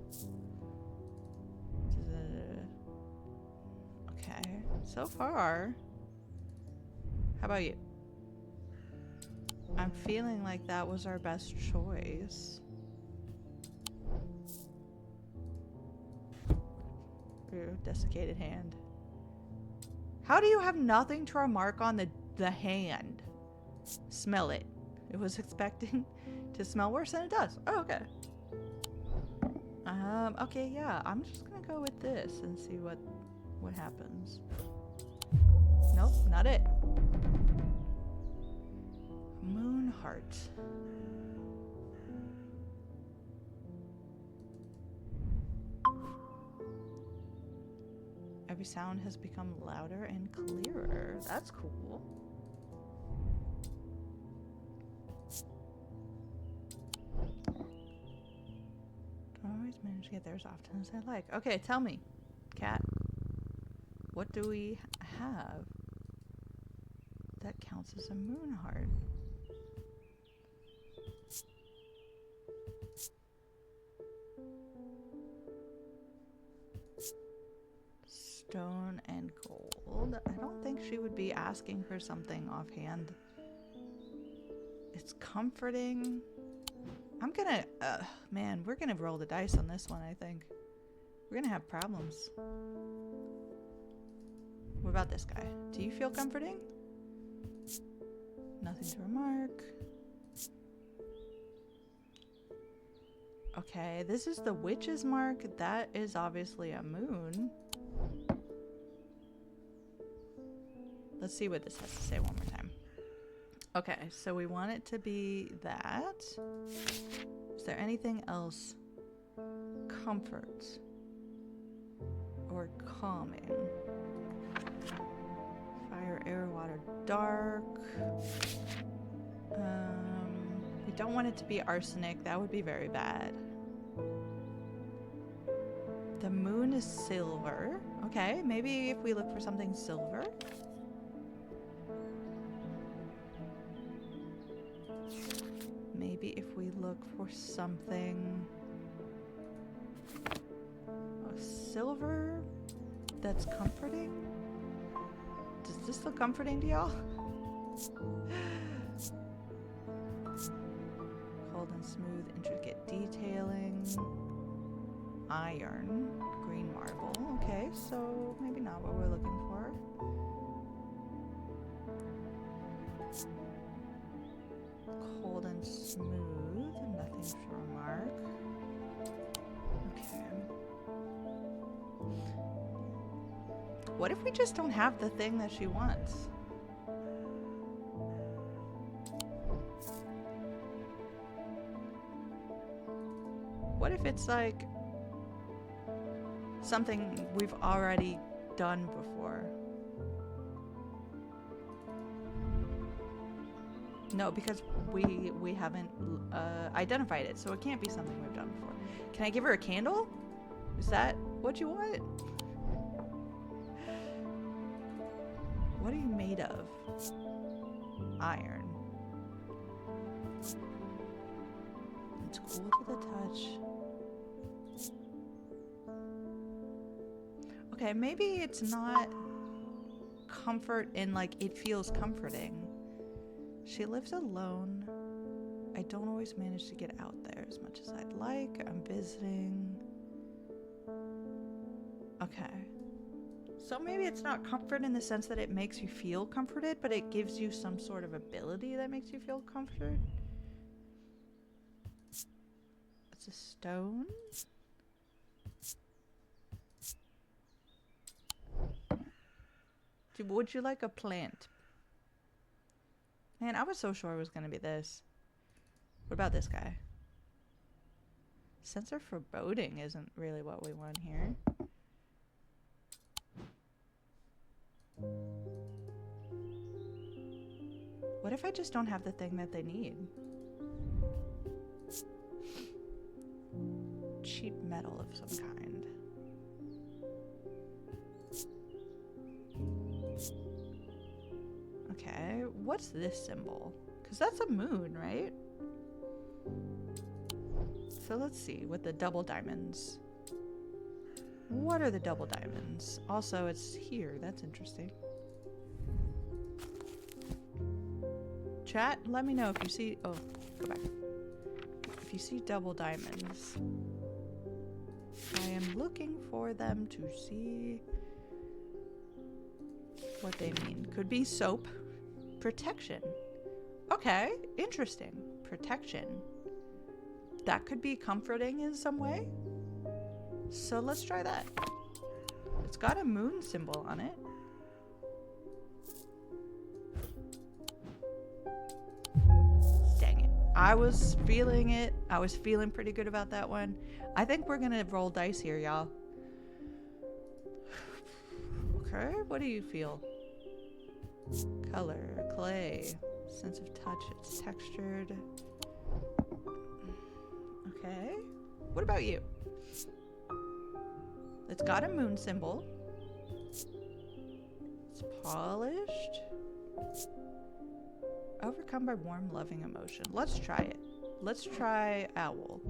Okay. So far. How about you? I'm feeling like that was our best choice. Ooh, desiccated hand. How do you have nothing to remark on the hand? Smell it. It was expecting to smell worse than it does. Oh, okay. Okay, yeah. I'm just gonna go with this and see what happens. Nope, not it. Moon heart. Every sound has become louder and clearer. That's cool. Don't always manage to get there as often as I like. Okay, tell me, cat. What do we have that counts as a moon heart? Stone and gold. I don't think she would be asking for something offhand. It's comforting. I'm gonna, man, we're gonna roll the dice on this one, I think. We're gonna have problems. What about this guy? Do you feel comforting? Nothing to remark. Okay, this is the witch's mark. That is obviously a moon. Let's see what this has to say one more time. Okay, so we want it to be that. Is there anything else? Comfort. Or calming. Fire, air, water, dark. We don't want it to be arsenic. That would be very bad. The moon is silver. Okay, maybe if we look for something silver. Maybe if we look for something silver that's comforting. Does this look comforting to y'all? Cold and smooth, intricate detailing. Iron, green marble. Okay, so maybe not what we're looking for. Cold and smooth, nothing to remark. Okay. What if we just don't have the thing that she wants? What if it's like something we've already done before? No, because we haven't identified it, so it can't be something we've done before. Can I give her a candle? Is that what you want? What are you made of? Iron. It's cool to the touch. Okay, maybe it's not comfort in like it feels comforting. She lives alone. I don't always manage to get out there as much as I'd like. I'm visiting. Okay. So maybe it's not comfort in the sense that it makes you feel comforted, but it gives you some sort of ability that makes you feel comforted. It's a stone. Would you like a plant? Man, I was so sure it was going to be this. What about this guy? Sense of foreboding isn't really what we want here. What if I just don't have the thing that they need? Cheap metal of some kind. Okay, what's this symbol? Because that's a moon, right? So let's see, with the double diamonds. What are the double diamonds? Also, it's here. That's interesting. Chat, let me know if you see... Oh, go back. If you see double diamonds. I am looking for them to see what they mean. Could be soap. Protection. Okay, interesting. Protection. That could be comforting in some way. So let's try that. It's got a moon symbol on it. I was feeling it. I was feeling pretty good about that one. I think we're gonna roll dice here, y'all. Okay, what do you feel? Color, clay, sense of touch, it's textured. Okay, what about you? It's got a moon symbol. It's polished. Overcome by warm, loving emotion. Let's try it. Let's try owl.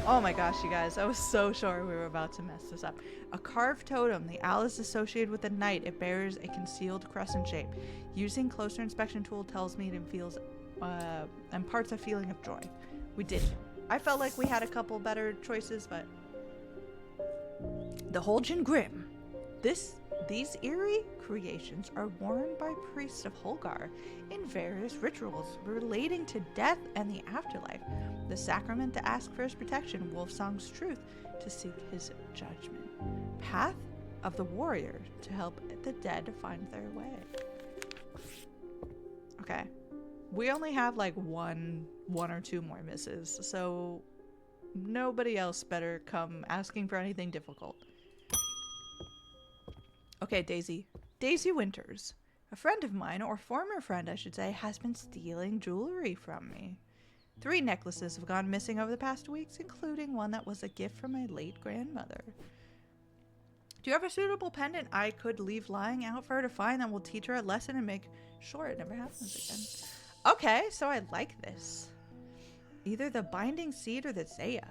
Oh my gosh, you guys. I was so sure we were about to mess this up. A carved totem. The owl is associated with the night. It bears a concealed crescent shape. Using closer inspection tool tells me it feels, imparts a feeling of joy. We did. I felt like we had a couple better choices, but... The Holgen Grim. These eerie creations are worn by priests of Holgar in various rituals relating to death and the afterlife. The sacrament to ask for his protection, Wolfsong's truth to seek his judgment. Path of the warrior to help the dead find their way. Okay. We only have like one or two more misses, so nobody else better come asking for anything difficult. Okay, Daisy. Daisy Winters. A friend of mine, or former friend I should say, has been stealing jewelry from me. 3 necklaces have gone missing over the past weeks, including one that was a gift from my late grandmother. Do you have a suitable pendant I could leave lying out for her to find that will teach her a lesson and make sure it never happens again? Okay, so I like this. Either the binding seed or the Zaya.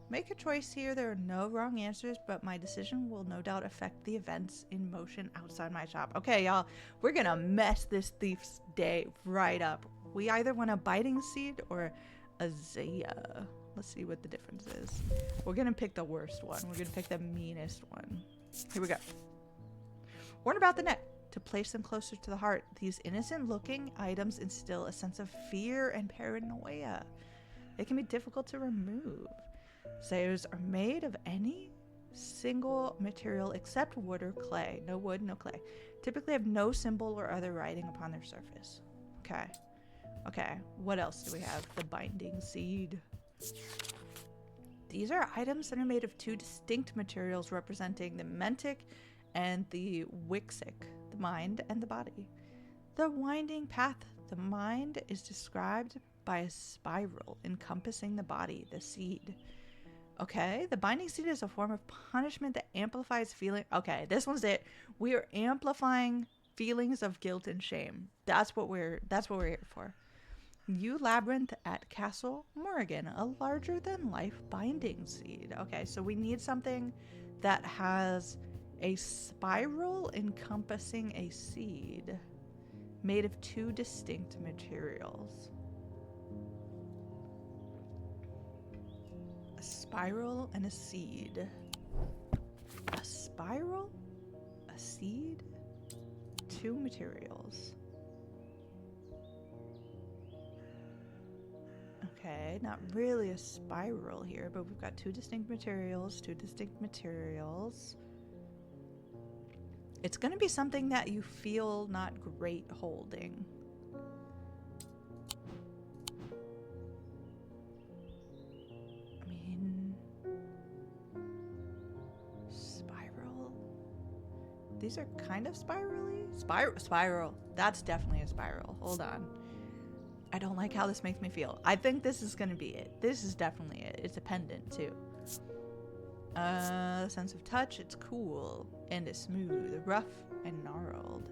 Make a choice here. There are no wrong answers, but my decision will no doubt affect the events in motion outside my shop. Okay, y'all, we're gonna mess this thief's day right up. We either want a binding seed or a Zaya. Let's see what the difference is. We're gonna pick the worst one. We're gonna pick the meanest one. Here we go. Worn about the neck. To place them closer to the heart, these innocent-looking items instill a sense of fear and paranoia. They can be difficult to remove. Zayas are made of any single material except wood or clay. No wood, no clay. Typically have no symbol or other writing upon their surface. Okay. Okay, what else do we have? The binding seed. These are items that are made of 2 distinct materials representing the mentic and the wixic, the mind and the body. The winding path, the mind, is described by a spiral encompassing the body, the seed. Okay, the binding seed is a form of punishment that amplifies feeling. Okay, this one's it. We are amplifying feelings of guilt and shame. That's what we're here for. Yew Labyrinth at Castle Morrigan, a larger than life binding seed. Okay, so we need something that has a spiral encompassing a seed made of 2 distinct materials. A spiral and a seed. A spiral? A seed? 2 materials. Okay, not really a spiral here, but we've got 2 distinct materials, 2 distinct materials. It's going to be something that you feel not great holding. I mean, spiral. These are kind of spirally. Spiral. That's definitely a spiral. Hold on. I don't like how this makes me feel. I think this is going to be it. This is definitely it. It's a pendant too. Sense of touch, it's cool and it's smooth, rough and gnarled.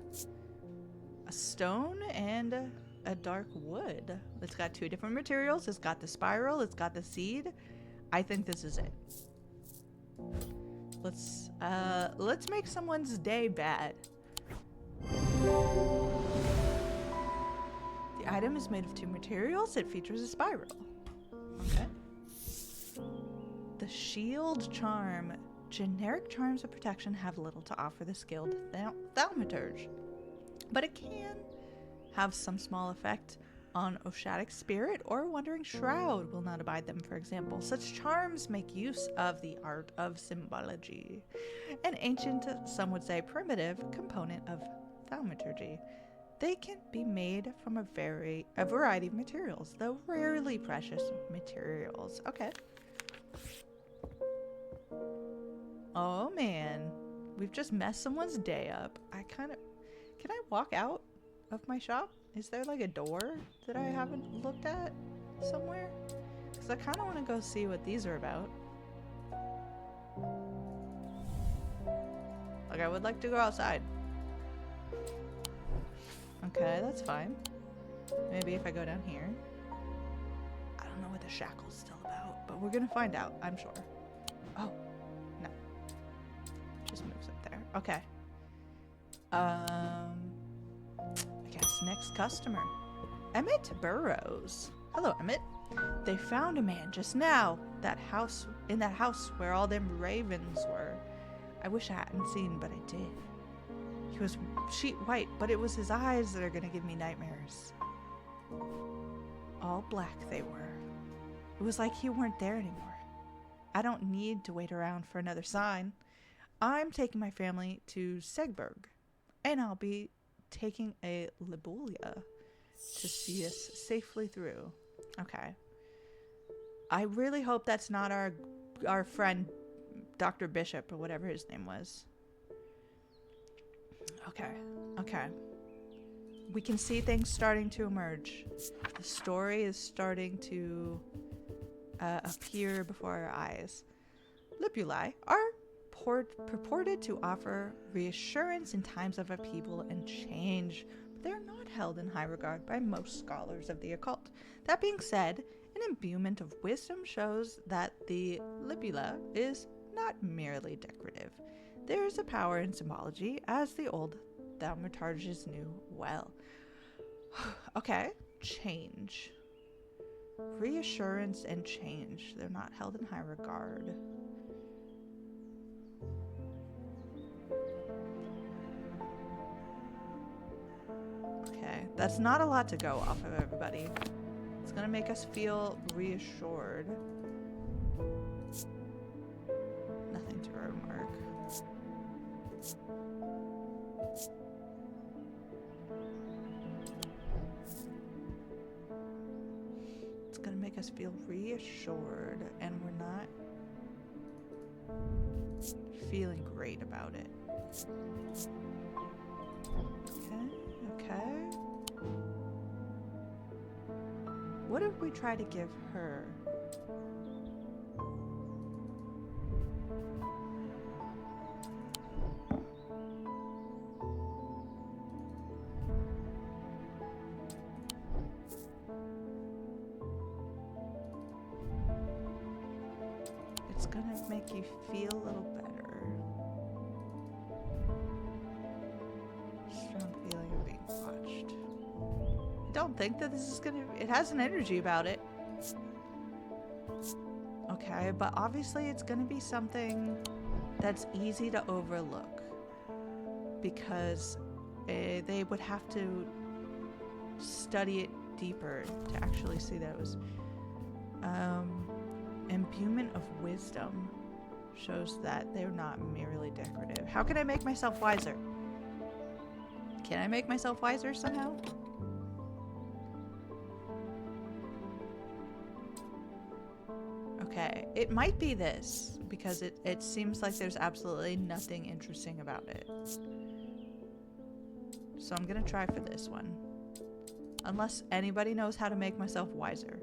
A stone and a dark wood. It's got 2 different materials. It's got the spiral, it's got the seed. I think this is it. Let's make someone's day bad. The item is made of 2 materials. It features a spiral. Okay. The shield charm. Generic charms of protection have little to offer the skilled thaumaturge, but it can have some small effect on Oshadic spirit or wandering shroud will not abide them, for example. Such charms make use of the art of symbology, an ancient, some would say primitive, component of thaumaturgy. They can be made from a variety of materials, though rarely precious materials. Okay. Oh man, we've just messed someone's day up. Can I walk out of my shop? Is there like a door that I haven't looked at somewhere? Because I kind of want to go see what these are about. Like, I would like to go outside. Okay, that's fine. Maybe if I go down here. I don't know what the shackle's still about, but we're gonna find out, I'm sure. Oh, no. Just moves up there. Okay. I guess next customer. Emmett Burrows. Hello, Emmett. They found a man just now. In that house where all them ravens were. I wish I hadn't seen, but I did. He was sheet white, but it was his eyes that are gonna give me nightmares. All black they were. It was like he weren't there anymore. I don't need to wait around for another sign. I'm taking my family to Segberg, and I'll be taking a Libulia to see us safely through. Okay. I really hope that's not our friend Dr. Bishop or whatever his name was. Okay. We can see things starting to emerge. The story is starting to appear before our eyes. Libuli are purported to offer reassurance in times of upheaval and change, but they're not held in high regard by most scholars of the occult. That being said, an imbuement of wisdom shows that the Libula is not merely decorative. There is a power in symbology, as the old thaumaturges knew well. Okay, change. Reassurance and change. They're not held in high regard. Okay, that's not a lot to go off of, everybody. It's gonna make us feel reassured. Nothing to remark. It's gonna make us feel reassured, and we're not feeling great about it. Okay. What if we try to give her? It's gonna make you feel a little better. Strong feeling of being watched. I don't think that this is gonna... It has an energy about it. Okay, but obviously it's gonna be something that's easy to overlook. Because they would have to study it deeper to actually see that it was... Imbuement of wisdom shows that they're not merely decorative. How can I make myself wiser? Can I make myself wiser somehow? Okay, it might be this, because it seems like there's absolutely nothing interesting about it. So I'm gonna try for this one. Unless anybody knows how to make myself wiser.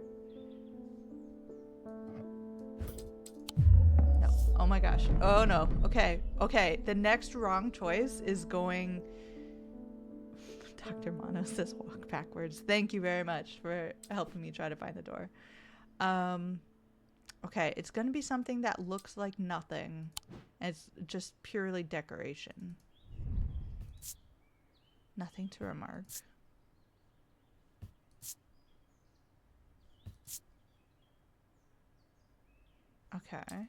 No. Oh my gosh. Oh no. Okay. Okay. The next wrong choice is going... Dr. Mono says walk backwards. Thank you very much for helping me try to find the door. Okay, it's gonna be something that looks like nothing. It's just purely decoration. Nothing to remark. Okay,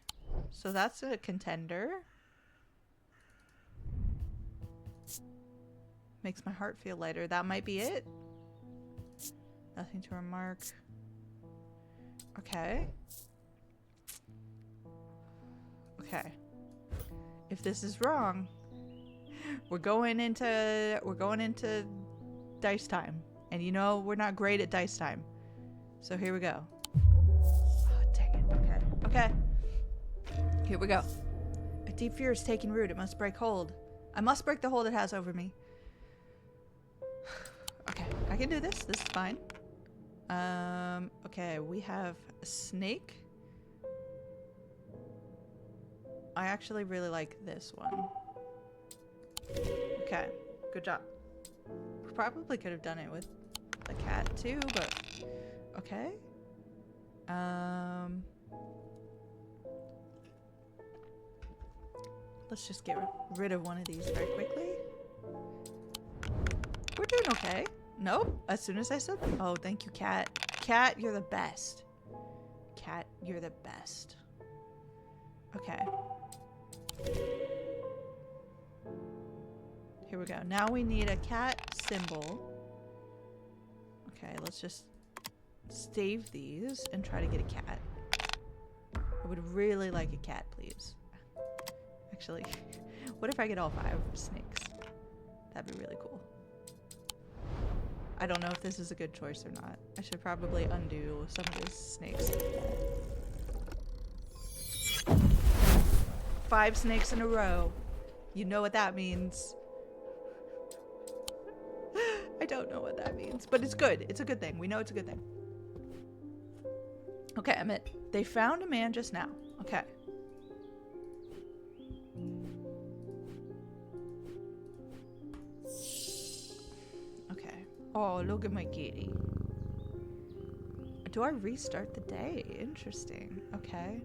so that's a contender. Makes my heart feel lighter. That might be it. Nothing to remark. Okay. Okay. If this is wrong, we're going into dice time. And you know we're not great at dice time. So here we go. Oh, dang it. Okay. Okay. Here we go. A deep fear is taking root. It must break hold. I must break the hold it has over me. Okay. I can do this. This is fine. Okay. We have a snake. I actually really like this one. Okay. Good job. Probably could have done it with the cat too, but okay. Let's just get rid of one of these very quickly. We're doing okay. Nope. As soon as I said, oh, thank you, cat. Cat, you're the best. Cat, you're the best. Okay. Here we go. Now we need a cat symbol. Okay, let's just save these and try to get a cat. I would really like a cat, please. Actually, what if I get all 5 snakes? That'd be really cool. I don't know if this is a good choice or not. I should probably undo some of these snakes. 5 snakes in a row. You know what that means. I don't know what that means, but it's good. It's a good thing. We know it's a good thing. Okay, Emmett. They found a man just now. Okay. Okay. Oh, look at my kitty. Do I restart the day? Interesting. Okay.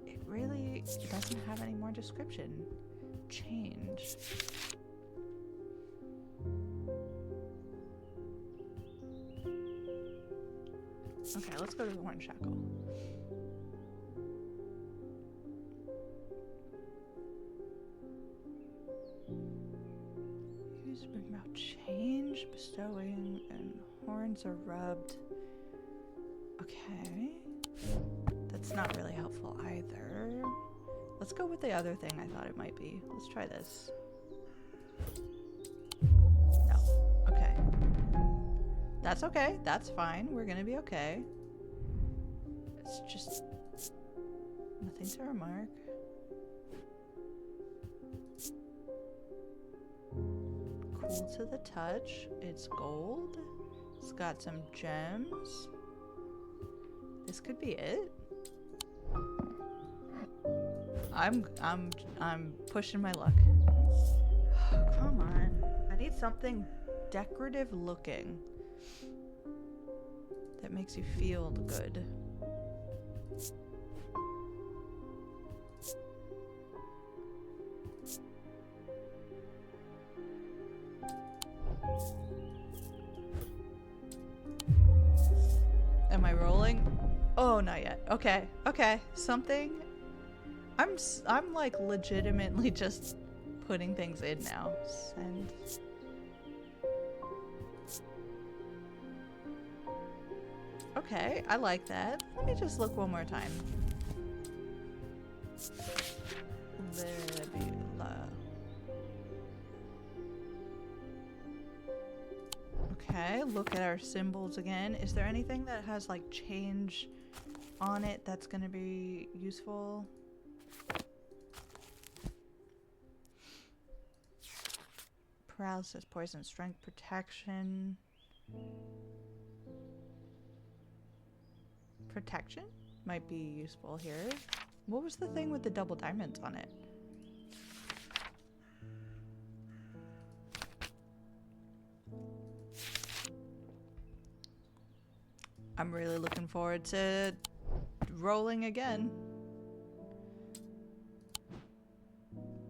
It really doesn't have any more description. Change. Okay, let's go to the Horn Shackle. Use to bring about change, bestowing, and horns are rubbed. Okay. That's not really helpful either. Let's go with the other thing I thought it might be. Let's try this. No. Okay. That's okay. That's fine. We're gonna be okay. It's just nothing to remark. Cool to the touch. It's gold. It's got some gems. This could be it. I'm pushing my luck. Come on. I need something decorative looking that makes you feel good. Am I rolling? Oh, not yet. Okay. Okay. Something. I'm like legitimately just putting things in now. Send. Okay, I like that. Let me just look one more time. Okay, look at our symbols again. Is there anything that has like change on it that's gonna be useful? Paralysis, poison, strength, protection. Protection might be useful here. What was the thing with the double diamonds on it? I'm really looking forward to rolling again.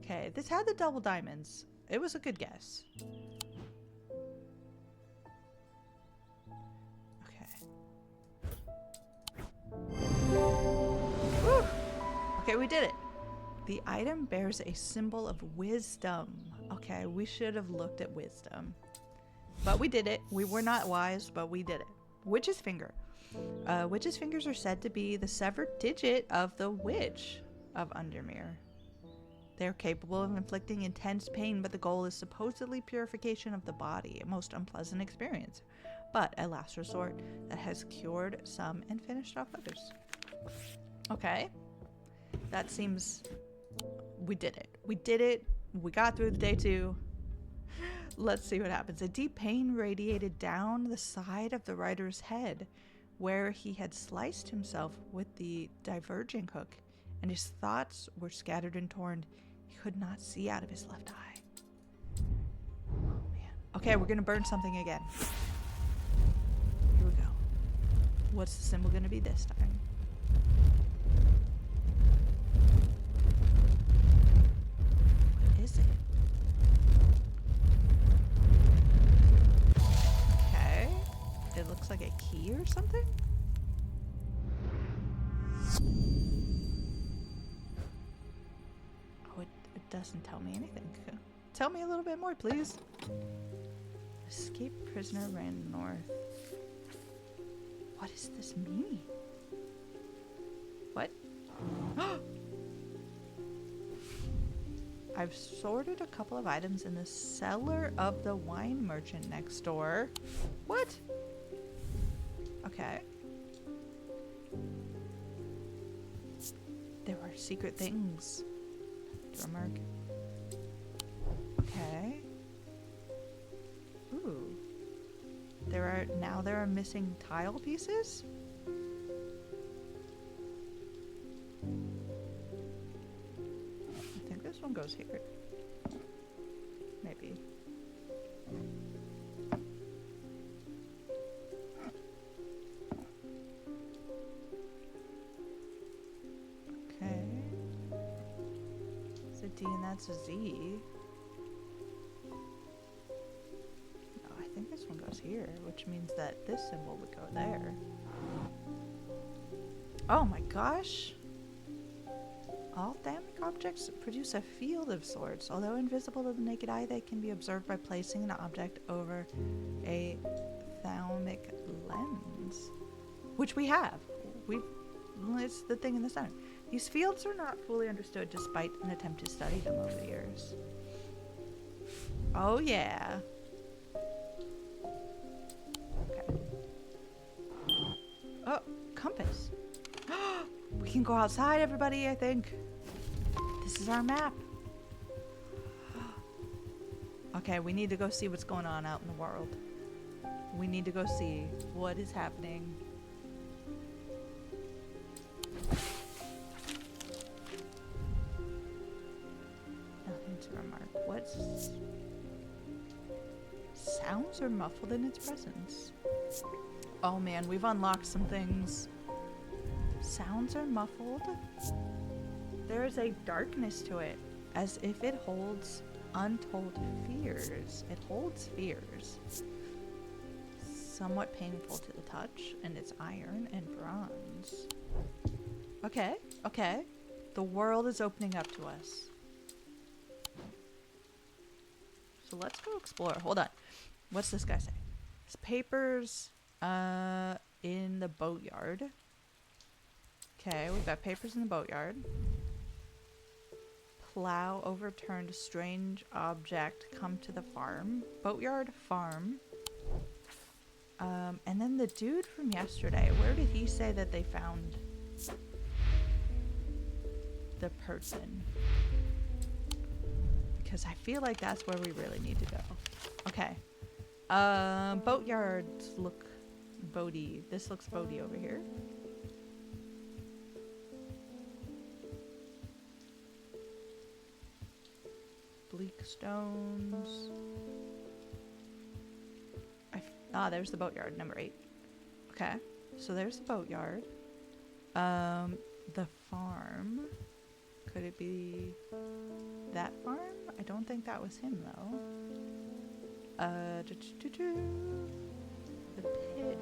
Okay, this had the double diamonds. It was a good guess. Okay. Whew. Okay, we did it. The item bears a symbol of wisdom. Okay, we should have looked at wisdom. But we did it. We were not wise, but we did it. Witch's finger. Witch's fingers are said to be the severed digit of the witch of Undermere. They are capable of inflicting intense pain, but the goal is supposedly purification of the body, a most unpleasant experience, but a last resort that has cured some and finished off others. Okay. That seems... We did it. We did it. We got through the day 2. Let's see what happens. A deep pain radiated down the side of the rider's head, where he had sliced himself with the diverging hook, and his thoughts were scattered and torn. He could not see out of his left eye. Oh, man. Okay, we're going to burn something again. Here we go. What's the symbol going to be this time? What is it? Okay. It looks like a key or something? Oh, it doesn't tell me anything. Tell me a little bit more, please. Escaped prisoner ran north. What does this mean? What? I've sorted a couple of items in the cellar of the wine merchant next door. What? Okay. There were secret things. Drummer. Okay. Ooh. There are missing tile pieces? I think this one goes here. Maybe. Okay. It's a D and that's a Z. I think this one goes here, which means that this symbol would go there. Oh my gosh! All thermic objects produce a field of sorts. Although invisible to the naked eye, they can be observed by placing an object over a thermic lens. Which we have. It's the thing in the center. These fields are not fully understood despite an attempt to study them over the years. Oh yeah. Oh, compass. We can go outside, everybody, I think. This is our map. Okay, we need to go see what's going on out in the world. We need to go see what is happening. Nothing to remark. What's... Sounds are muffled in its presence. Oh man, we've unlocked some things. Sounds are muffled. There is a darkness to it, as if it holds untold fears. It holds fears. Somewhat painful to the touch, and it's iron and bronze. Okay, okay. The world is opening up to us. So let's go explore. Hold on. What's this guy say? His papers in the boatyard. Okay, we've got papers in the boatyard. Plow overturned, strange object, come to the farm. Boatyard, farm. And then the dude from yesterday, where did he say that they found the person? Because I feel like that's where we really need to go. Okay. Boatyards look boaty. This looks boaty over here. Bleak stones. There's the boatyard, number 8. Okay, so there's the boatyard. The farm. Could it be that farm? I don't think that was him though. The pit.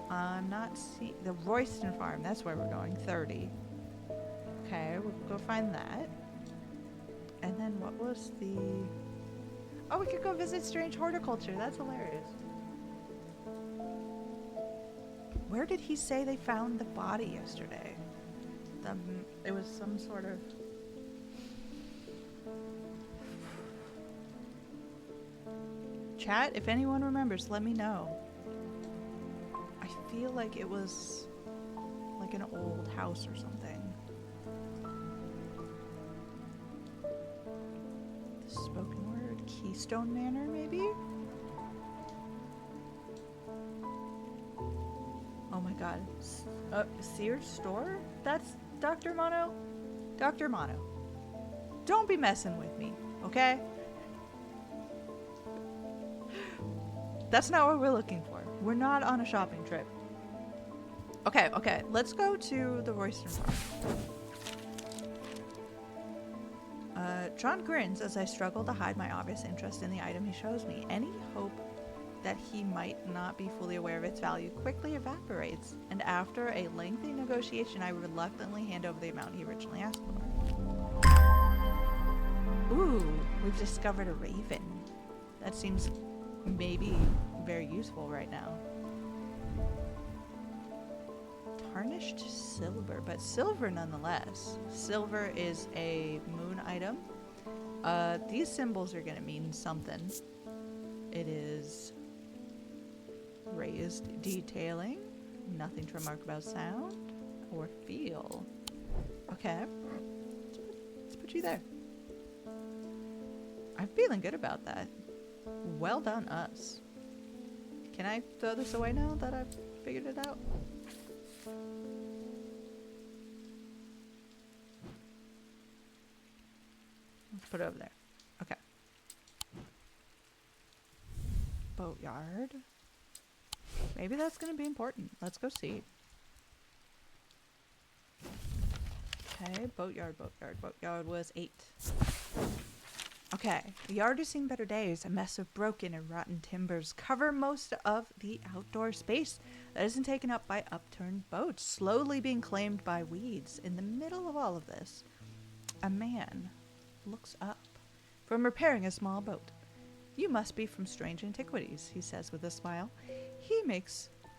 I'm not seeing the Royston farm. That's where we're going. 30. Okay, we'll go find that. And then what was the... Oh, we could go visit Strange Horticulture. That's hilarious. Where did he say they found the body yesterday? It was some sort of... Chat, if anyone remembers, let me know. I feel like it was like an old house or something. The spoken word, Keystone Manor, maybe? Oh my god. Sears store? That's Dr. Mono? Dr. Mono. Don't be messing with me, okay? That's not what we're looking for. We're not on a shopping trip. Okay, let's go to the Royston Farm. Tron grins as I struggle to hide my obvious interest in the item he shows me. Any hope that he might not be fully aware of its value quickly evaporates, and after a lengthy negotiation, I reluctantly hand over the amount he originally asked for. Ooh, we've discovered a raven. That seems maybe very useful right now. Tarnished silver, but silver nonetheless. Silver is a moon item. These symbols are gonna mean something. It is raised detailing, nothing to remark about sound or feel. Okay, let's put you there. I'm feeling good about that. Well done, us. Can I throw this away now that I've figured it out? Let's put it over there. Okay. Boatyard. Maybe that's going to be important. Let's go see. Okay, boatyard was 8. Okay, the yard has seen better days. A mess of broken and rotten timbers cover most of the outdoor space that isn't taken up by upturned boats, slowly being claimed by weeds. In the middle of all of this, a man looks up from repairing a small boat. "You must be from Strange Antiquities," he says with a smile.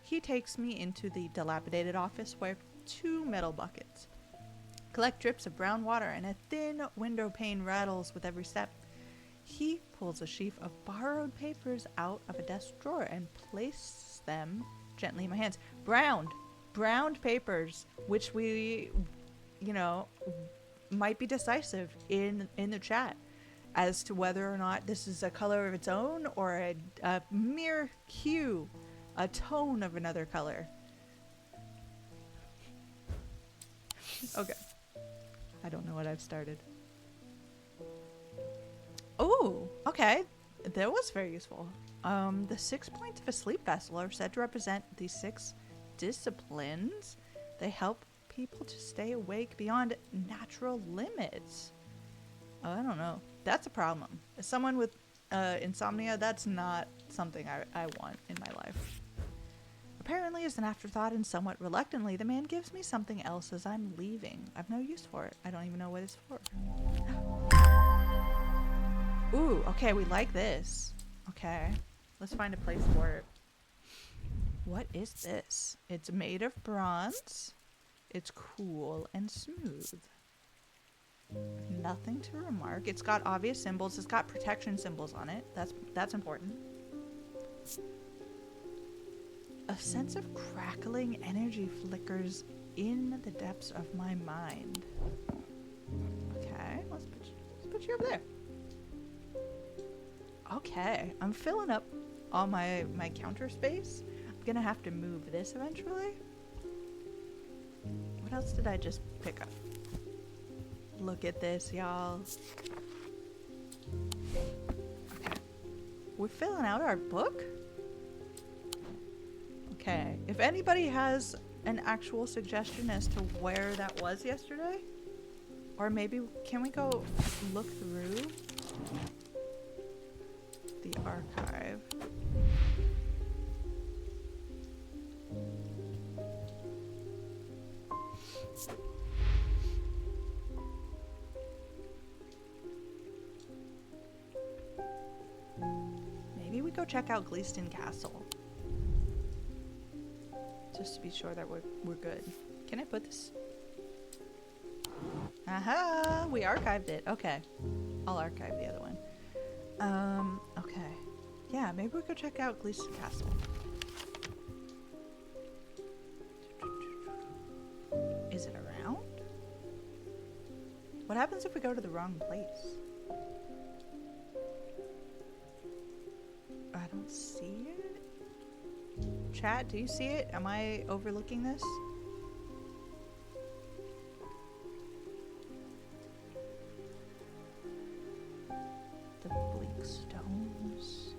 He takes me into the dilapidated office where 2 metal buckets collect drips of brown water and a thin window pane rattles with every step. He pulls a sheaf of borrowed papers out of a desk drawer and places them gently in my hands. Browned papers, which we, might be decisive in the chat as to whether or not this is a color of its own or a mere hue, a tone of another color. Okay. I don't know what I've started. Oh, okay. That was very useful. The 6 points of a sleep vessel are said to represent the 6 disciplines. They help people to stay awake beyond natural limits. Oh, I don't know. That's a problem. As someone with insomnia, that's not something I want in my life. Apparently, as an afterthought and somewhat reluctantly, the man gives me something else as I'm leaving. I've no use for it. I don't even know what it's for. Ooh, okay, we like this. Okay, let's find a place for it. What is this? It's made of bronze. It's cool and smooth. Nothing to remark. It's got obvious symbols. It's got protection symbols on it. That's important. A sense of crackling energy flickers in the depths of my mind. Okay, let's put you over there. Okay, I'm filling up all my counter space. I'm gonna have to move this eventually. What else did I just pick up? Look at this, y'all. Okay, we're filling out our book. Okay, if anybody has an actual suggestion as to where that was yesterday, or maybe can we go look through the archive? Maybe we go check out Gleaston Castle. Just to be sure that we're good. Can I put this? Aha! We archived it. Okay. I'll archive the other one. Okay. Yeah, maybe we could check out Gleeson Castle. Is it around? What happens if we go to the wrong place? I don't see it. Chat, do you see it? Am I overlooking this? The bleak stones.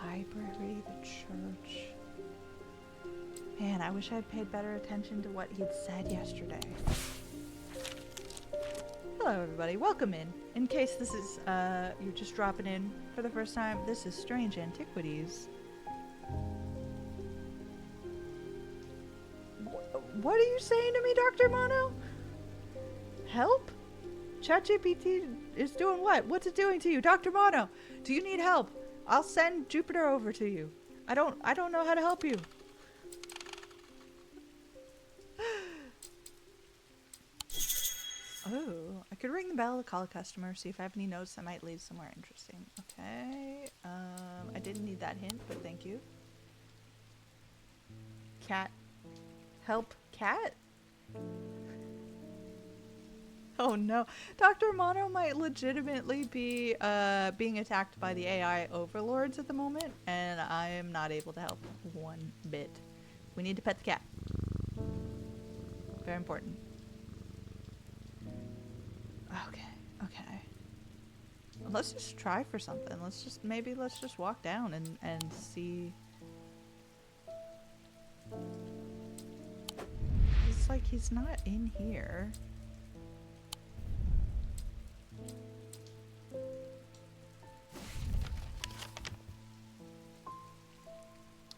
Library, the church. Man, I wish I'd paid better attention to what he'd said yesterday. Hello everybody, welcome in. In case this is, you're just dropping in for the first time, this is Strange Antiquities. What are you saying to me, Dr. Mono? Help? ChatGPT is doing what? What's it doing to you? Dr. Mono, do you need help? I'll send Jupiter over to you. I don't know how to help you. Oh, I could ring the bell to call a customer, see if I have any notes that might lead somewhere interesting. Okay, I didn't need that hint, but thank you. Cat. Help, cat? Oh no, Dr. Mono might legitimately be being attacked by the AI overlords at the moment, and I am not able to help one bit. We need to pet the cat. Very important. Okay. Let's just try for something. Let's just walk down and see. It's like he's not in here.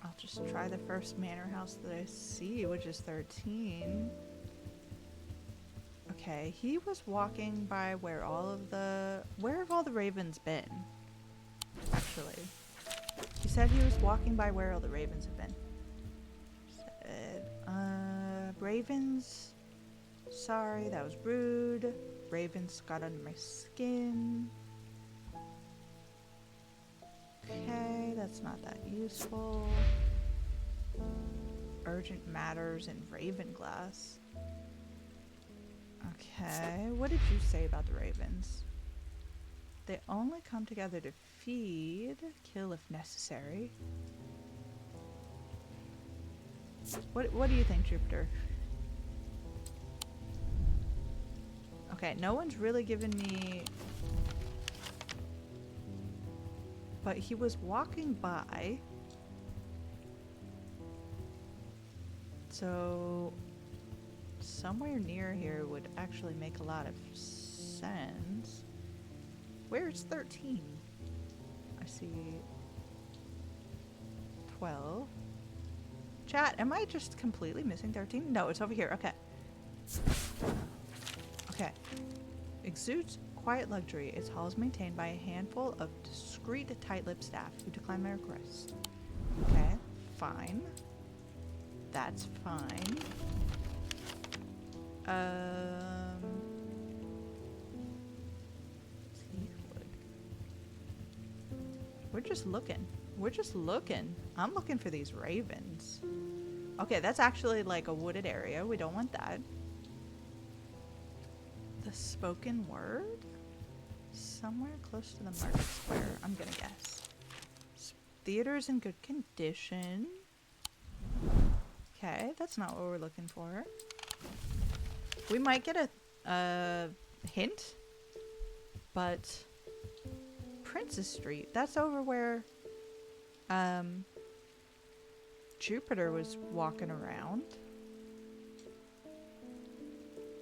I'll just try the first manor house that I see, which is 13. Okay, he was walking by where have all the ravens been? Actually. He said he was walking by where all the ravens have been. Ravens. Sorry, that was rude. Ravens got under my skin. Okay, that's not that useful. Urgent matters in Ravenglass. Okay, what did you say about the ravens? They only come together to feed, kill if necessary. What do you think, Jupiter? Okay, no one's really given me... But he was walking by. So... somewhere near here would actually make a lot of sense. Where's 13? I see 12. Chat, am I just completely missing 13? No, it's over here. Okay. Okay. Exudes quiet luxury. Its hall is maintained by a handful of discreet, tight-lipped staff who decline my request. Okay, fine. That's fine. Teakwood. We're just looking. I'm looking for these ravens. Okay, that's actually like a wooded area. We don't want that. The spoken word? Somewhere close to the market square, I'm gonna guess. Theater's in good condition. Okay, that's not what we're looking for. We might get a hint, but Princess Street, that's over where Jupiter was walking around.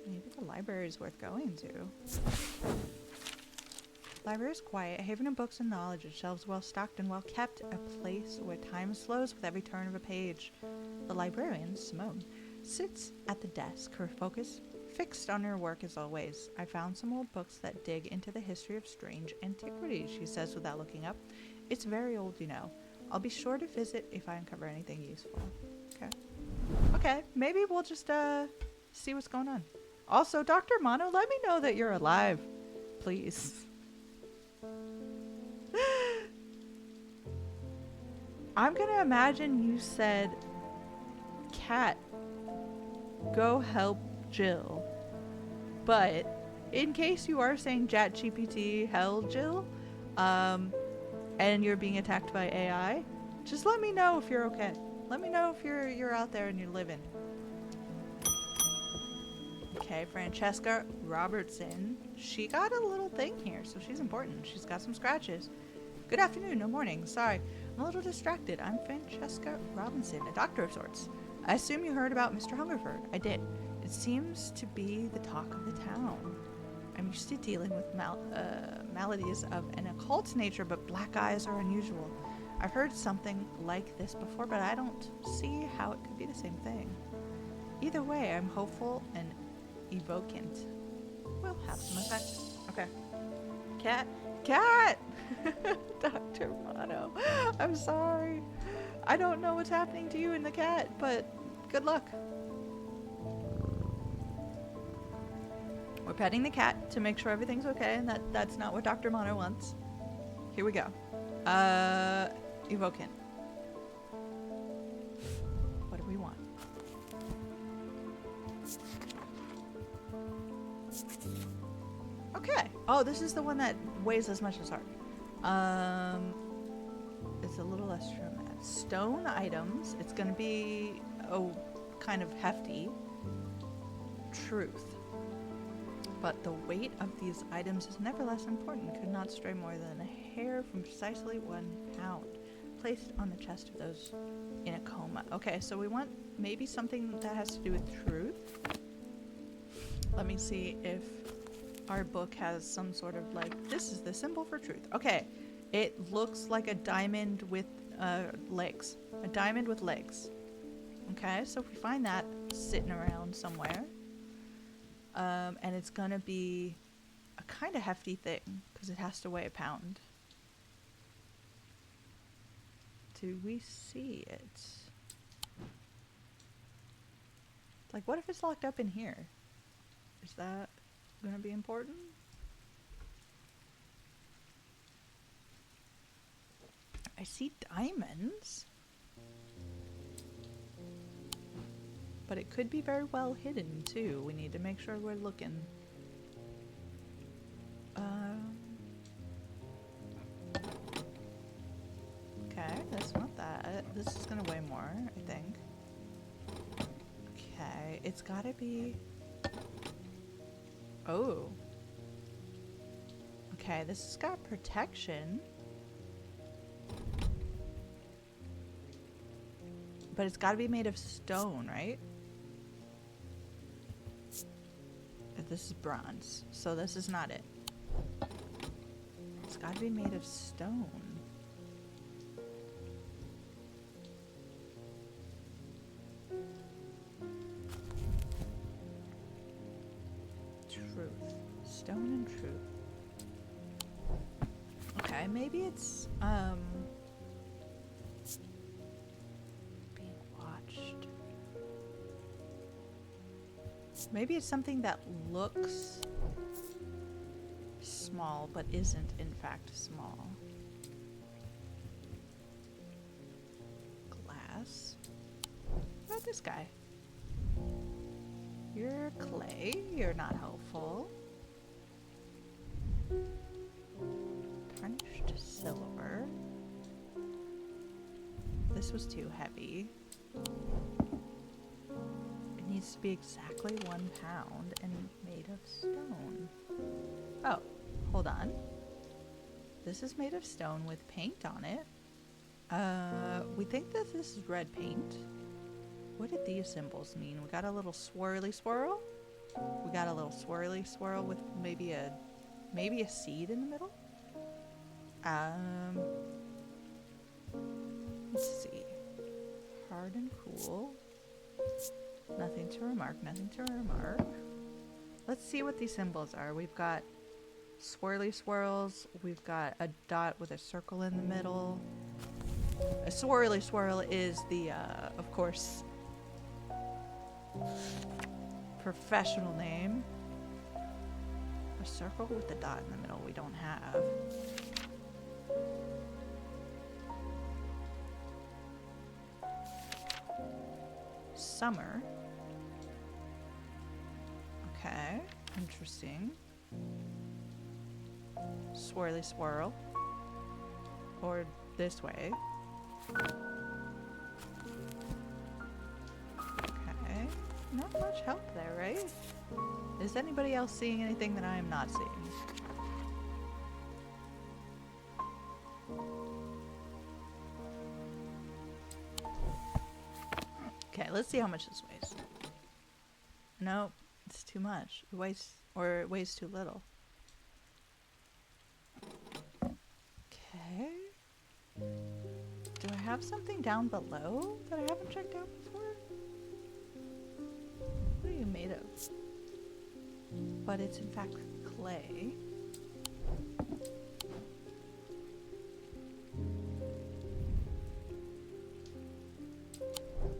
Maybe the library is worth going to. Library is quiet, a haven of books and knowledge, its shelves well stocked and well kept, a place where time slows with every turn of a page. The librarian, Simone, sits at the desk, her focus fixed on her work as always. I found some old books that dig into the history of strange antiquities, she says without looking up. It's very old, you know. I'll be sure to visit if I uncover anything useful. Okay. Okay, maybe we'll just see what's going on. Also, Dr. Mono, let me know that you're alive, please. I'm gonna imagine you said, Cat, go help Jill. But in case you are saying ChatGPT, hell Jill, and you're being attacked by AI, just let me know if you're okay. Let me know if you're out there and you're living. Okay, Francesca Robertson. She got a little thing here, so she's important. She's got some scratches. Good afternoon, no morning. Sorry, I'm a little distracted. I'm Francesca Robinson, a doctor of sorts. I assume you heard about Mr. Hungerford. I did. It seems to be the talk of the town. I'm used to dealing with maladies of an occult nature, but black eyes are unusual. I've heard something like this before, but I don't see how it could be the same thing. Either way, I'm hopeful and evocant. Will have some effect. Okay. Cat! Dr. Mono. I'm sorry. I don't know what's happening to you and the cat, but good luck. We're petting the cat to make sure everything's okay, and that's not what Dr. Mono wants. Here we go. Evocant. What do we want? Okay. Oh, this is the one that weighs as much as heart. It's a little less from that. Stone items. It's gonna be, kind of hefty. Truth. But the weight of these items is never less important. Could not stray more than a hair from precisely 1 pound. Placed on the chest of those in a coma. Okay, so we want maybe something that has to do with truth. Let me see if our book has some sort of this is the symbol for truth. Okay, it looks like a diamond with legs. A diamond with legs. Okay, so if we find that sitting around somewhere, and it's gonna be a kind of hefty thing because it has to weigh 1 pound. Do we see it? What if it's locked up in here? Is that gonna be important? I see diamonds. But it could be very well hidden too. We need to make sure we're looking. Okay, that's not that. This is gonna weigh more, I think. Okay, it's gotta be... Oh. Okay, this has got protection. But it's gotta be made of stone, right? This is bronze, so this is not it. It's gotta be made of stone. Truth. Stone and truth. Okay, maybe it's, being watched. Maybe it's something that looks small, but isn't in fact small. Glass. What about this guy? You're clay. You're not helpful. Tarnished silver. This was too heavy. It needs to be exactly 1 pound and made of stone. Oh, hold on. This is made of stone with paint on it. We think that this is red paint. What did these symbols mean? We got a little swirly swirl. We got a little swirly swirl with maybe a seed in the middle. Let's see. Hard and cool. Nothing to remark, nothing to remark. Let's see what these symbols are. We've got swirly swirls. We've got a dot with a circle in the middle. A swirly swirl is the, of course, professional name. A circle with a dot in the middle we don't have. summer. Okay, interesting. Swirly swirl. Or this way. Okay, not much help there, right? Is anybody else seeing anything that I am not seeing? Okay, let's see how much this weighs. Nope, it's too much. It weighs too little. Okay. Do I have something down below that I haven't checked out before? What are you made of? But it's in fact clay.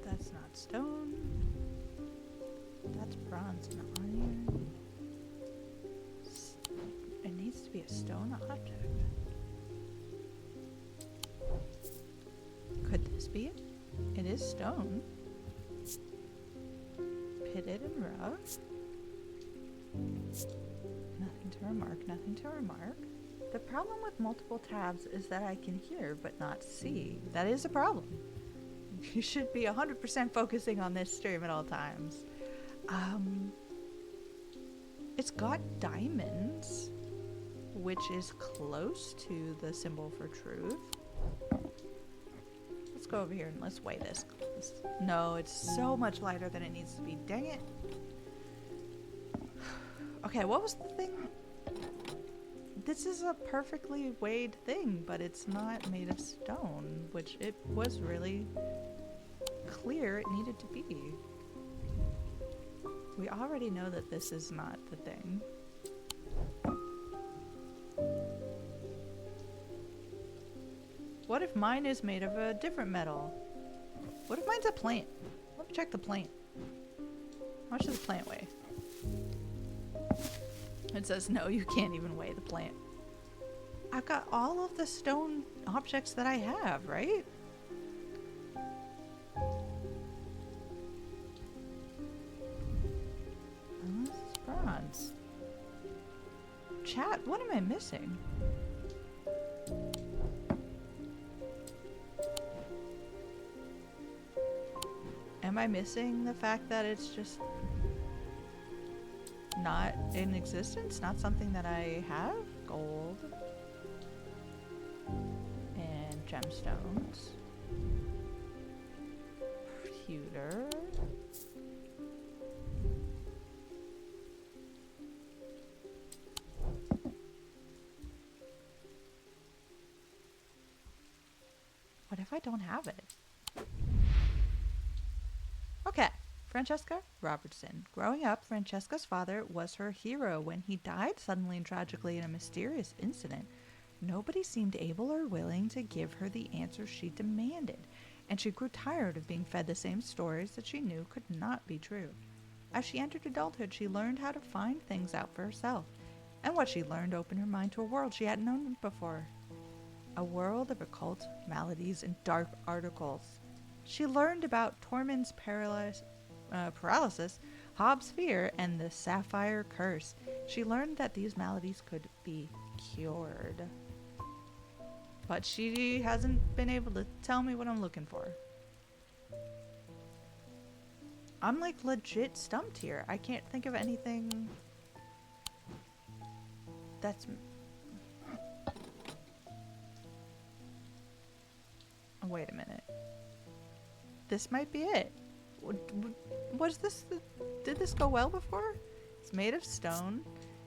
That's not stone. That's bronze and iron. It needs to be a stone object. Could this be it? It is stone. Pitted and rough. Nothing to remark, nothing to remark. The problem with multiple tabs is that I can hear but not see. That is a problem. You should be 100% focusing on this stream at all times. It's got diamonds, which is close to the symbol for truth. Let's go over here and let's weigh this. No, it's so much lighter than it needs to be. Dang it. Okay, what was the thing? This is a perfectly weighed thing, but it's not made of stone, which it was really clear it needed to be. We already know that this is not the thing. What if mine is made of a different metal? What if mine's a plant? Let me check the plant. How much does the plant weigh? It says no, you can't even weigh the plant. I've got all of the stone objects that I have, right? Oh, this is bronze. Chat, what am I missing? Am I missing the fact that it's just not in existence? Not something that I have? Gold. And gemstones. Pewter. What if I don't have it? Okay, Francesca Robertson. Growing up, Francesca's father was her hero. When he died suddenly and tragically in a mysterious incident, nobody seemed able or willing to give her the answers she demanded, and she grew tired of being fed the same stories that she knew could not be true. As she entered adulthood, she learned how to find things out for herself, and what she learned opened her mind to a world she hadn't known before. A world of occult maladies and dark articles. She learned about Tormund's paralysis, Hobbs' fear, and the Sapphire Curse. She learned that these maladies could be cured. But she hasn't been able to tell me what I'm looking for. I'm like legit stumped here. I can't think of anything that's... Oh, wait a minute. This might be it. Was this... Did this go well before? It's made of stone.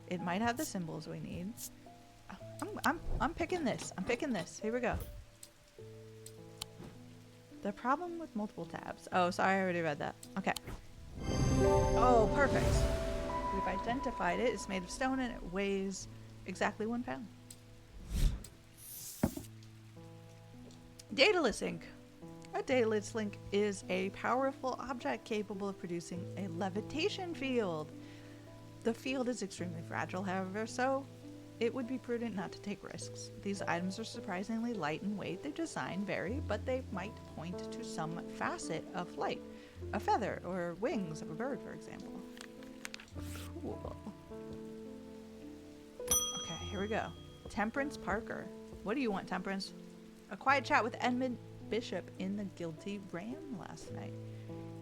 It might have the symbols we need. I'm picking this. I'm picking this. Here we go. The problem with multiple tabs. Oh, sorry, I already read that. Okay. Oh, perfect. We've identified it. It's made of stone and it weighs exactly 1 pound. Daedalus ink. A Daedalus link is a powerful object capable of producing a levitation field. The field is extremely fragile, however, so it would be prudent not to take risks. These items are surprisingly light in weight. Their design vary, but they might point to some facet of flight. A feather or wings of a bird, for example. Cool. Okay, here we go. Temperance Parker. What do you want, Temperance? A quiet chat with Edmund Bishop in the Guilty Ram last night.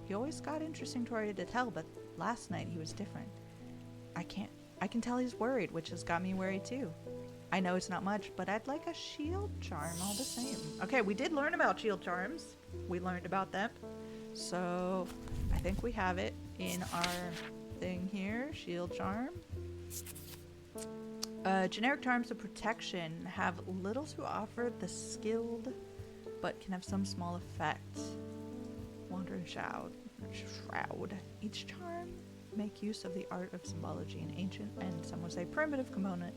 He always got interesting story to tell, but last night he was different. I can tell he's worried, which has got me worried too. I know it's not much, but I'd like a shield charm all the same. Okay, we did learn about shield charms. We learned about them. So I think we have it in our thing here. Shield charm. Generic charms of protection have little to offer the skilled, but can have some small effect. Wandering Shroud. Each charm make use of the art of symbology, an ancient and some would say primitive component.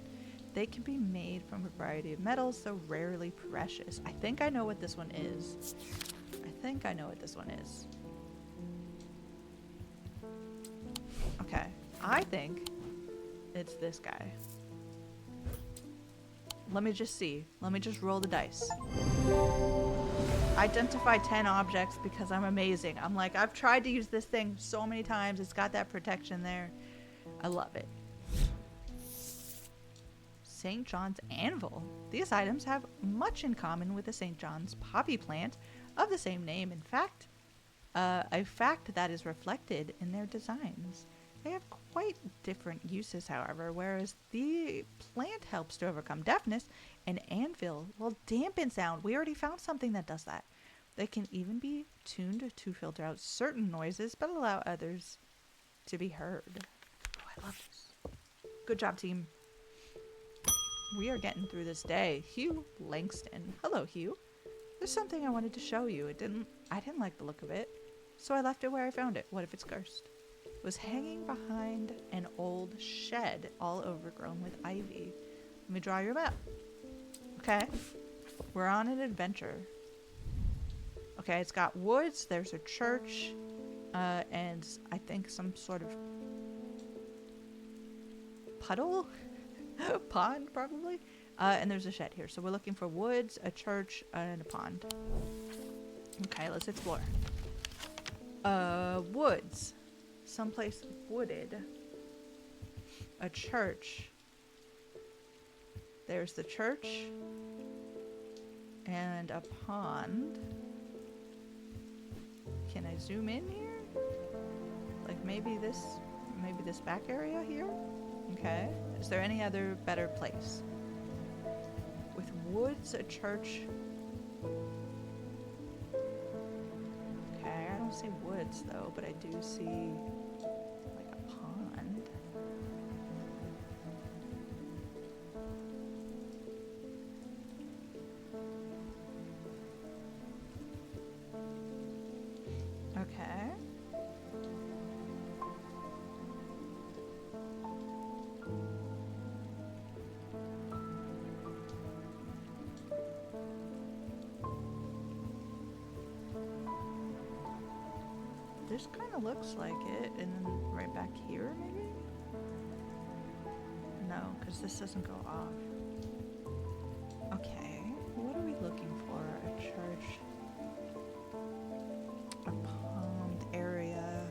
They can be made from a variety of metals, though rarely precious. I think I know what this one is. Okay, I think it's this guy. Let me just see. Let me just roll the dice. Identify 10 objects because I'm amazing. I'm like, I've tried to use this thing so many times. It's got that protection there. I love it. St. John's Anvil. These items have much in common with the St. John's poppy plant of the same name. In fact, a fact that is reflected in their designs. They have quite different uses, however, whereas the plant helps to overcome deafness, and anvil will dampen sound. We already found something that does that. They can even be tuned to filter out certain noises, but allow others to be heard. Oh, I love this. Good job, team. We are getting through this day. Hugh Langston. Hello, Hugh. There's something I wanted to show you. I didn't like the look of it, so I left it where I found it. What if it's cursed? It was hanging behind an old shed, all overgrown with ivy. Let me draw your map. Okay, we're on an adventure. Okay, it's got woods. There's a church, and I think some sort of puddle, pond probably. And there's a shed here. So we're looking for woods, a church, and a pond. Okay, let's explore. Woods. Someplace wooded. A church. There's the church. And a pond. Can I zoom in here? Like maybe this back area here? Okay. Is there any other better place? With woods, a church. Okay, I don't see woods though, but I do see like a pond. Okay. This kind of looks like it, and then right back here, maybe? No, because this doesn't go off. Okay, what are we looking for? A church, a pond area.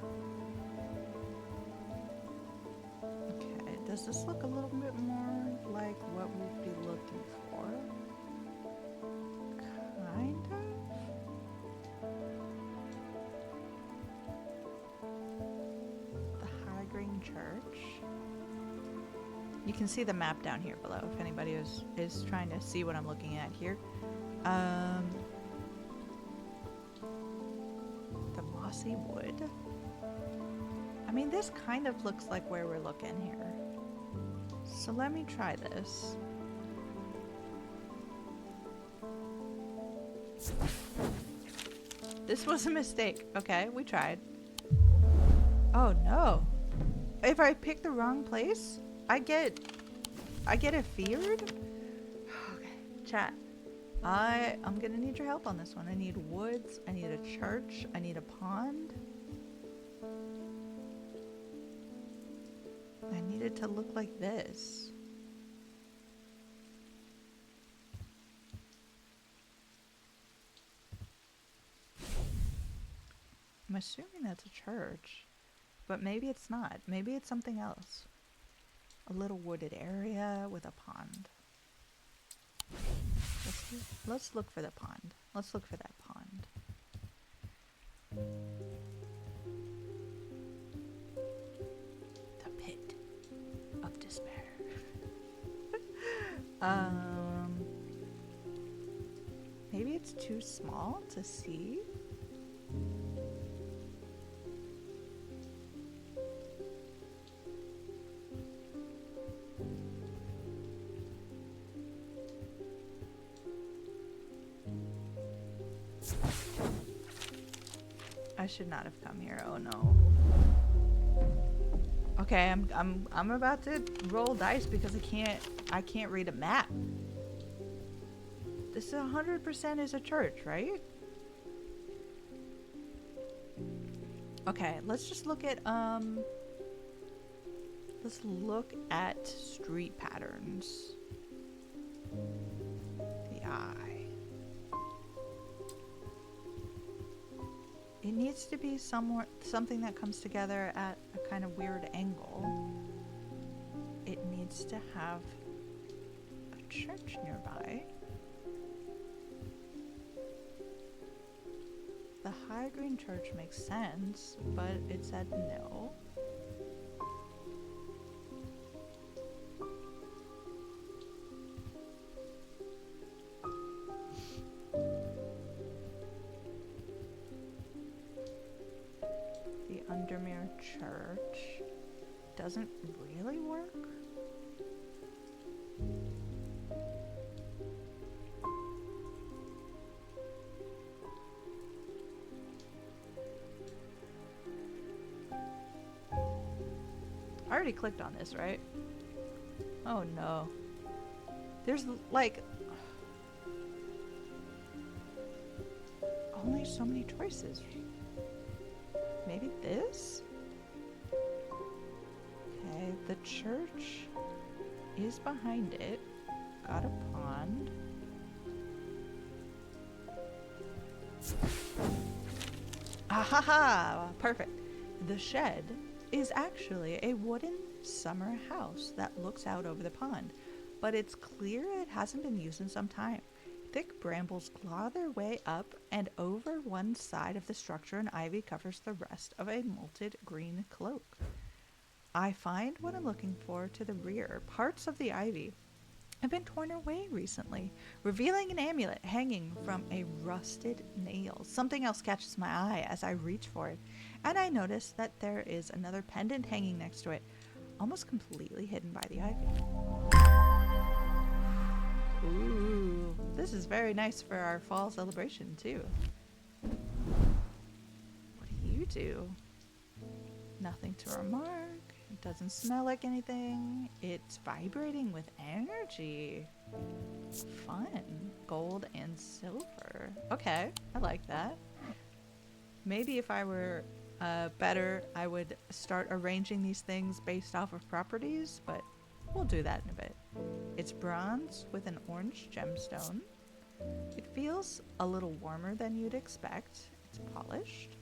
Okay, does this look a little bit more like what we'd be looking for? Kind of. Church. You can see the map down here below if anybody is trying to see what I'm looking at here. The mossy wood. I mean, this kind of looks like where we're looking here. So let me try this. This was a mistake. Okay, we tried. Oh no. If I pick the wrong place, I get it feared. Okay, chat. I'm gonna need your help on this one. I need woods. I need a church. I need a pond. I need it to look like this. I'm assuming that's a church, but maybe it's not. Maybe it's something else. A little wooded area with a pond. Let's look for the pond. Let's look for that pond. The pit of despair. Maybe it's too small to see. I should not have come here. Oh no. Okay, I'm about to roll dice because I can't read a map. This 100% is a church, right? Okay, let's just look at street patterns. The eye. It needs to be something that comes together at a kind of weird angle. It needs to have a church nearby. The High Green Church makes sense, but it said no. The Undermere Church doesn't really work. I already clicked on this, right? Oh no. There's like only so many choices. Maybe this? Okay, the church is behind it. Got a pond. Ahaha! Perfect. The shed is actually a wooden summer house that looks out over the pond, but it's clear it hasn't been used in some time. Thick brambles claw their way up and over one side of the structure, and ivy covers the rest of a molted green cloak. I find what I'm looking for to the rear. Parts of the ivy have been torn away recently, revealing an amulet hanging from a rusted nail. Something else catches my eye as I reach for it, and I notice that there is another pendant hanging next to it, almost completely hidden by the ivy. Ooh, this is very nice for our fall celebration too. What do you do? Nothing to remark. It doesn't smell like anything. It's vibrating with energy. Fun. Gold and silver. Okay, I like that. Maybe if I were better, I would start arranging these things based off of properties, but we'll do that in a bit. It's bronze with an orange gemstone. It feels a little warmer than you'd expect. It's polished.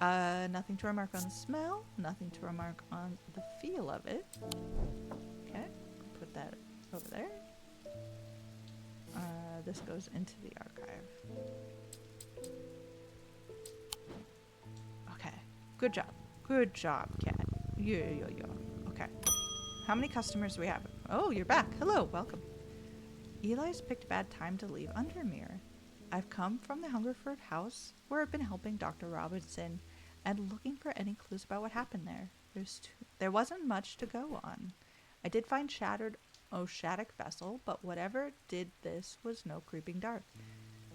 Nothing to remark on the smell. Nothing to remark on the feel of it. Okay, put that over there. This goes into the archive. Okay, good job. Good job, cat. Yeah. Okay. How many customers do we have? Oh, you're back. Hello, welcome. Eli's picked a bad time to leave Undermere. I've come from the Hungerford house, where I've been helping Dr. Robinson and looking for any clues about what happened there. There wasn't much to go on. I did find shattered Oshadic vessel, but whatever did this was no creeping dark.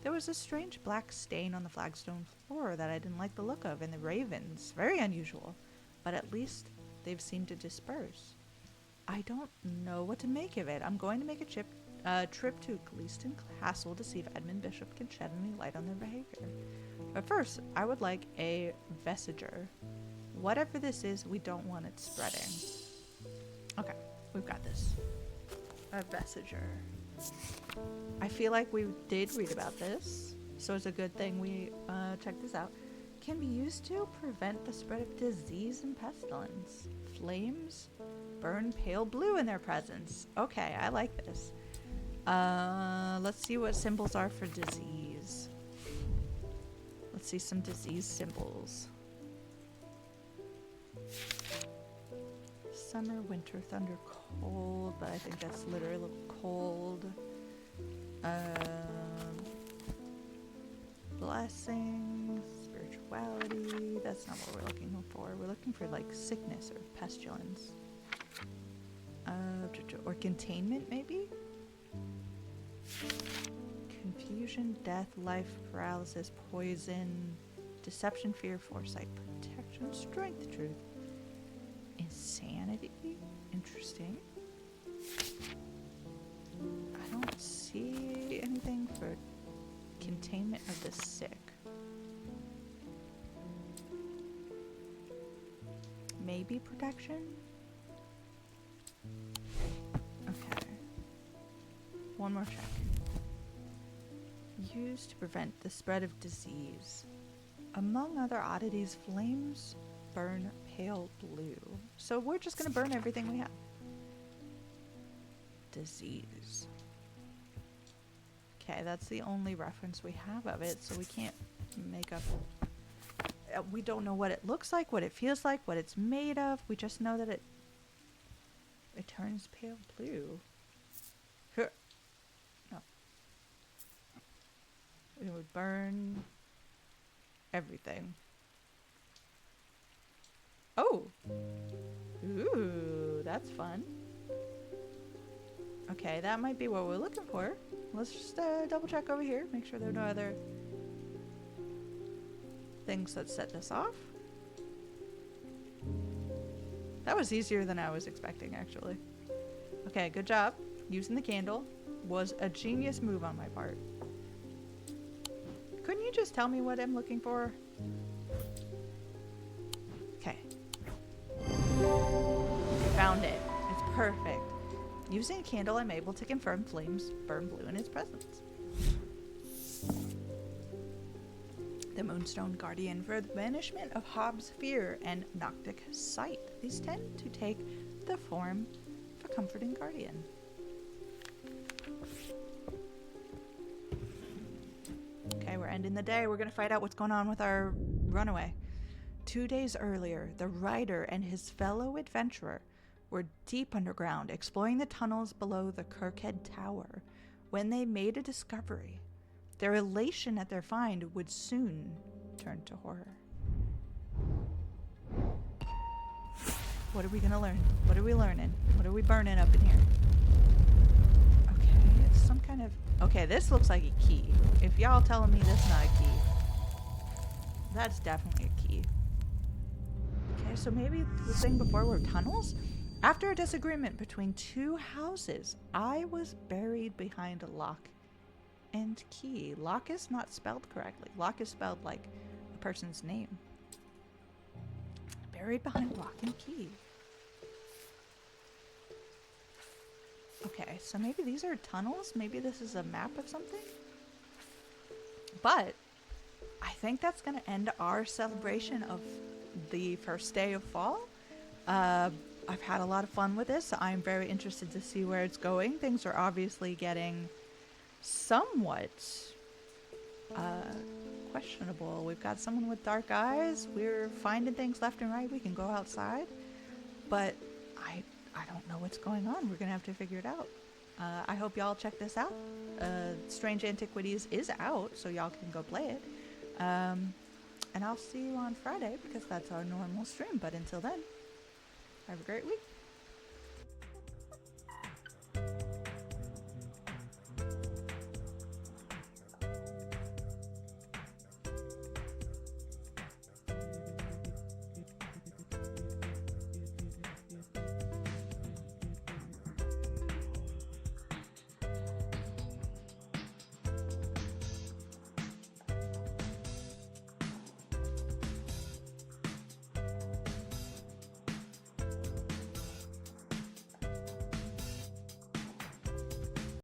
There was a strange black stain on the flagstone floor that I didn't like the look of, and the ravens. Very unusual, but at least they've seemed to disperse. I don't know what to make of it. I'm going to make a trip to Gleaston Castle to see if Edmund Bishop can shed any light on their behavior. But first, I would like a vesiger. Whatever this is, we don't want it spreading. Okay, we've got this. A vesiger. I feel like we did read about this, so it's a good thing we checked this out. can be used to prevent the spread of disease and pestilence. Flames burn pale blue in their presence. Okay, I like this. Let's see what symbols are for disease. Let's see some disease symbols. Summer, winter, thunder, cold, but I think that's literally cold. Blessings, spirituality. That's not what we're looking for. We're looking for like sickness or pestilence. Or containment, maybe? Confusion, death, life, paralysis, poison, deception, fear, foresight, protection, strength, truth, insanity. Interesting. I don't see anything for containment of the sick. Maybe protection? Okay. One more check. Used to prevent the spread of disease. Among other oddities, flames burn pale blue. So we're just gonna burn everything we have. Disease. Okay, that's the only reference we have of it, so we can't make up... we don't know what it looks like, what it feels like, what it's made of. We just know that it turns pale blue. No. It would burn everything. Oh! Ooh, that's fun. Okay, that might be what we're looking for. Let's just double check over here, make sure there are no other things that set this off. That was easier than I was expecting, actually. Okay, good job. Using the candle was a genius move on my part. Couldn't you just tell me what I'm looking for? Okay. Found it. It's perfect. Using a candle, I'm able to confirm flames burn blue in its presence. The Moonstone Guardian for the banishment of Hobbs' fear and Noctic sight. These tend to take the form of a comforting guardian. Okay, we're ending the day. We're going to find out what's going on with our runaway. 2 days earlier, the writer and his fellow adventurer were deep underground, exploring the tunnels below the Kirkhead Tower, when they made a discovery. Their elation at their find would soon turn to horror. What are we gonna learn? What are we learning? What are we burning up in here? Okay, it's some kind of... Okay, this looks like a key. If y'all telling me this is not a key, that's definitely a key. Okay, so maybe the thing before were tunnels? After a disagreement between two houses, I was buried behind a lock and key. Lock is not spelled correctly. Lock is spelled like a person's name. Buried behind lock and key. Okay, so maybe these are tunnels. Maybe this is a map of something. But I think that's going to end our celebration of the first day of fall. I've had a lot of fun with this. I'm very interested to see where it's going. Things are obviously getting somewhat questionable. We've got someone with dark eyes. We're finding things left and right. We can go outside. But I don't know what's going on. We're going to have to figure it out. I hope y'all check this out. Strange Antiquities is out, so y'all can go play it. And I'll see you on Friday because that's our normal stream. But until then, have a great week.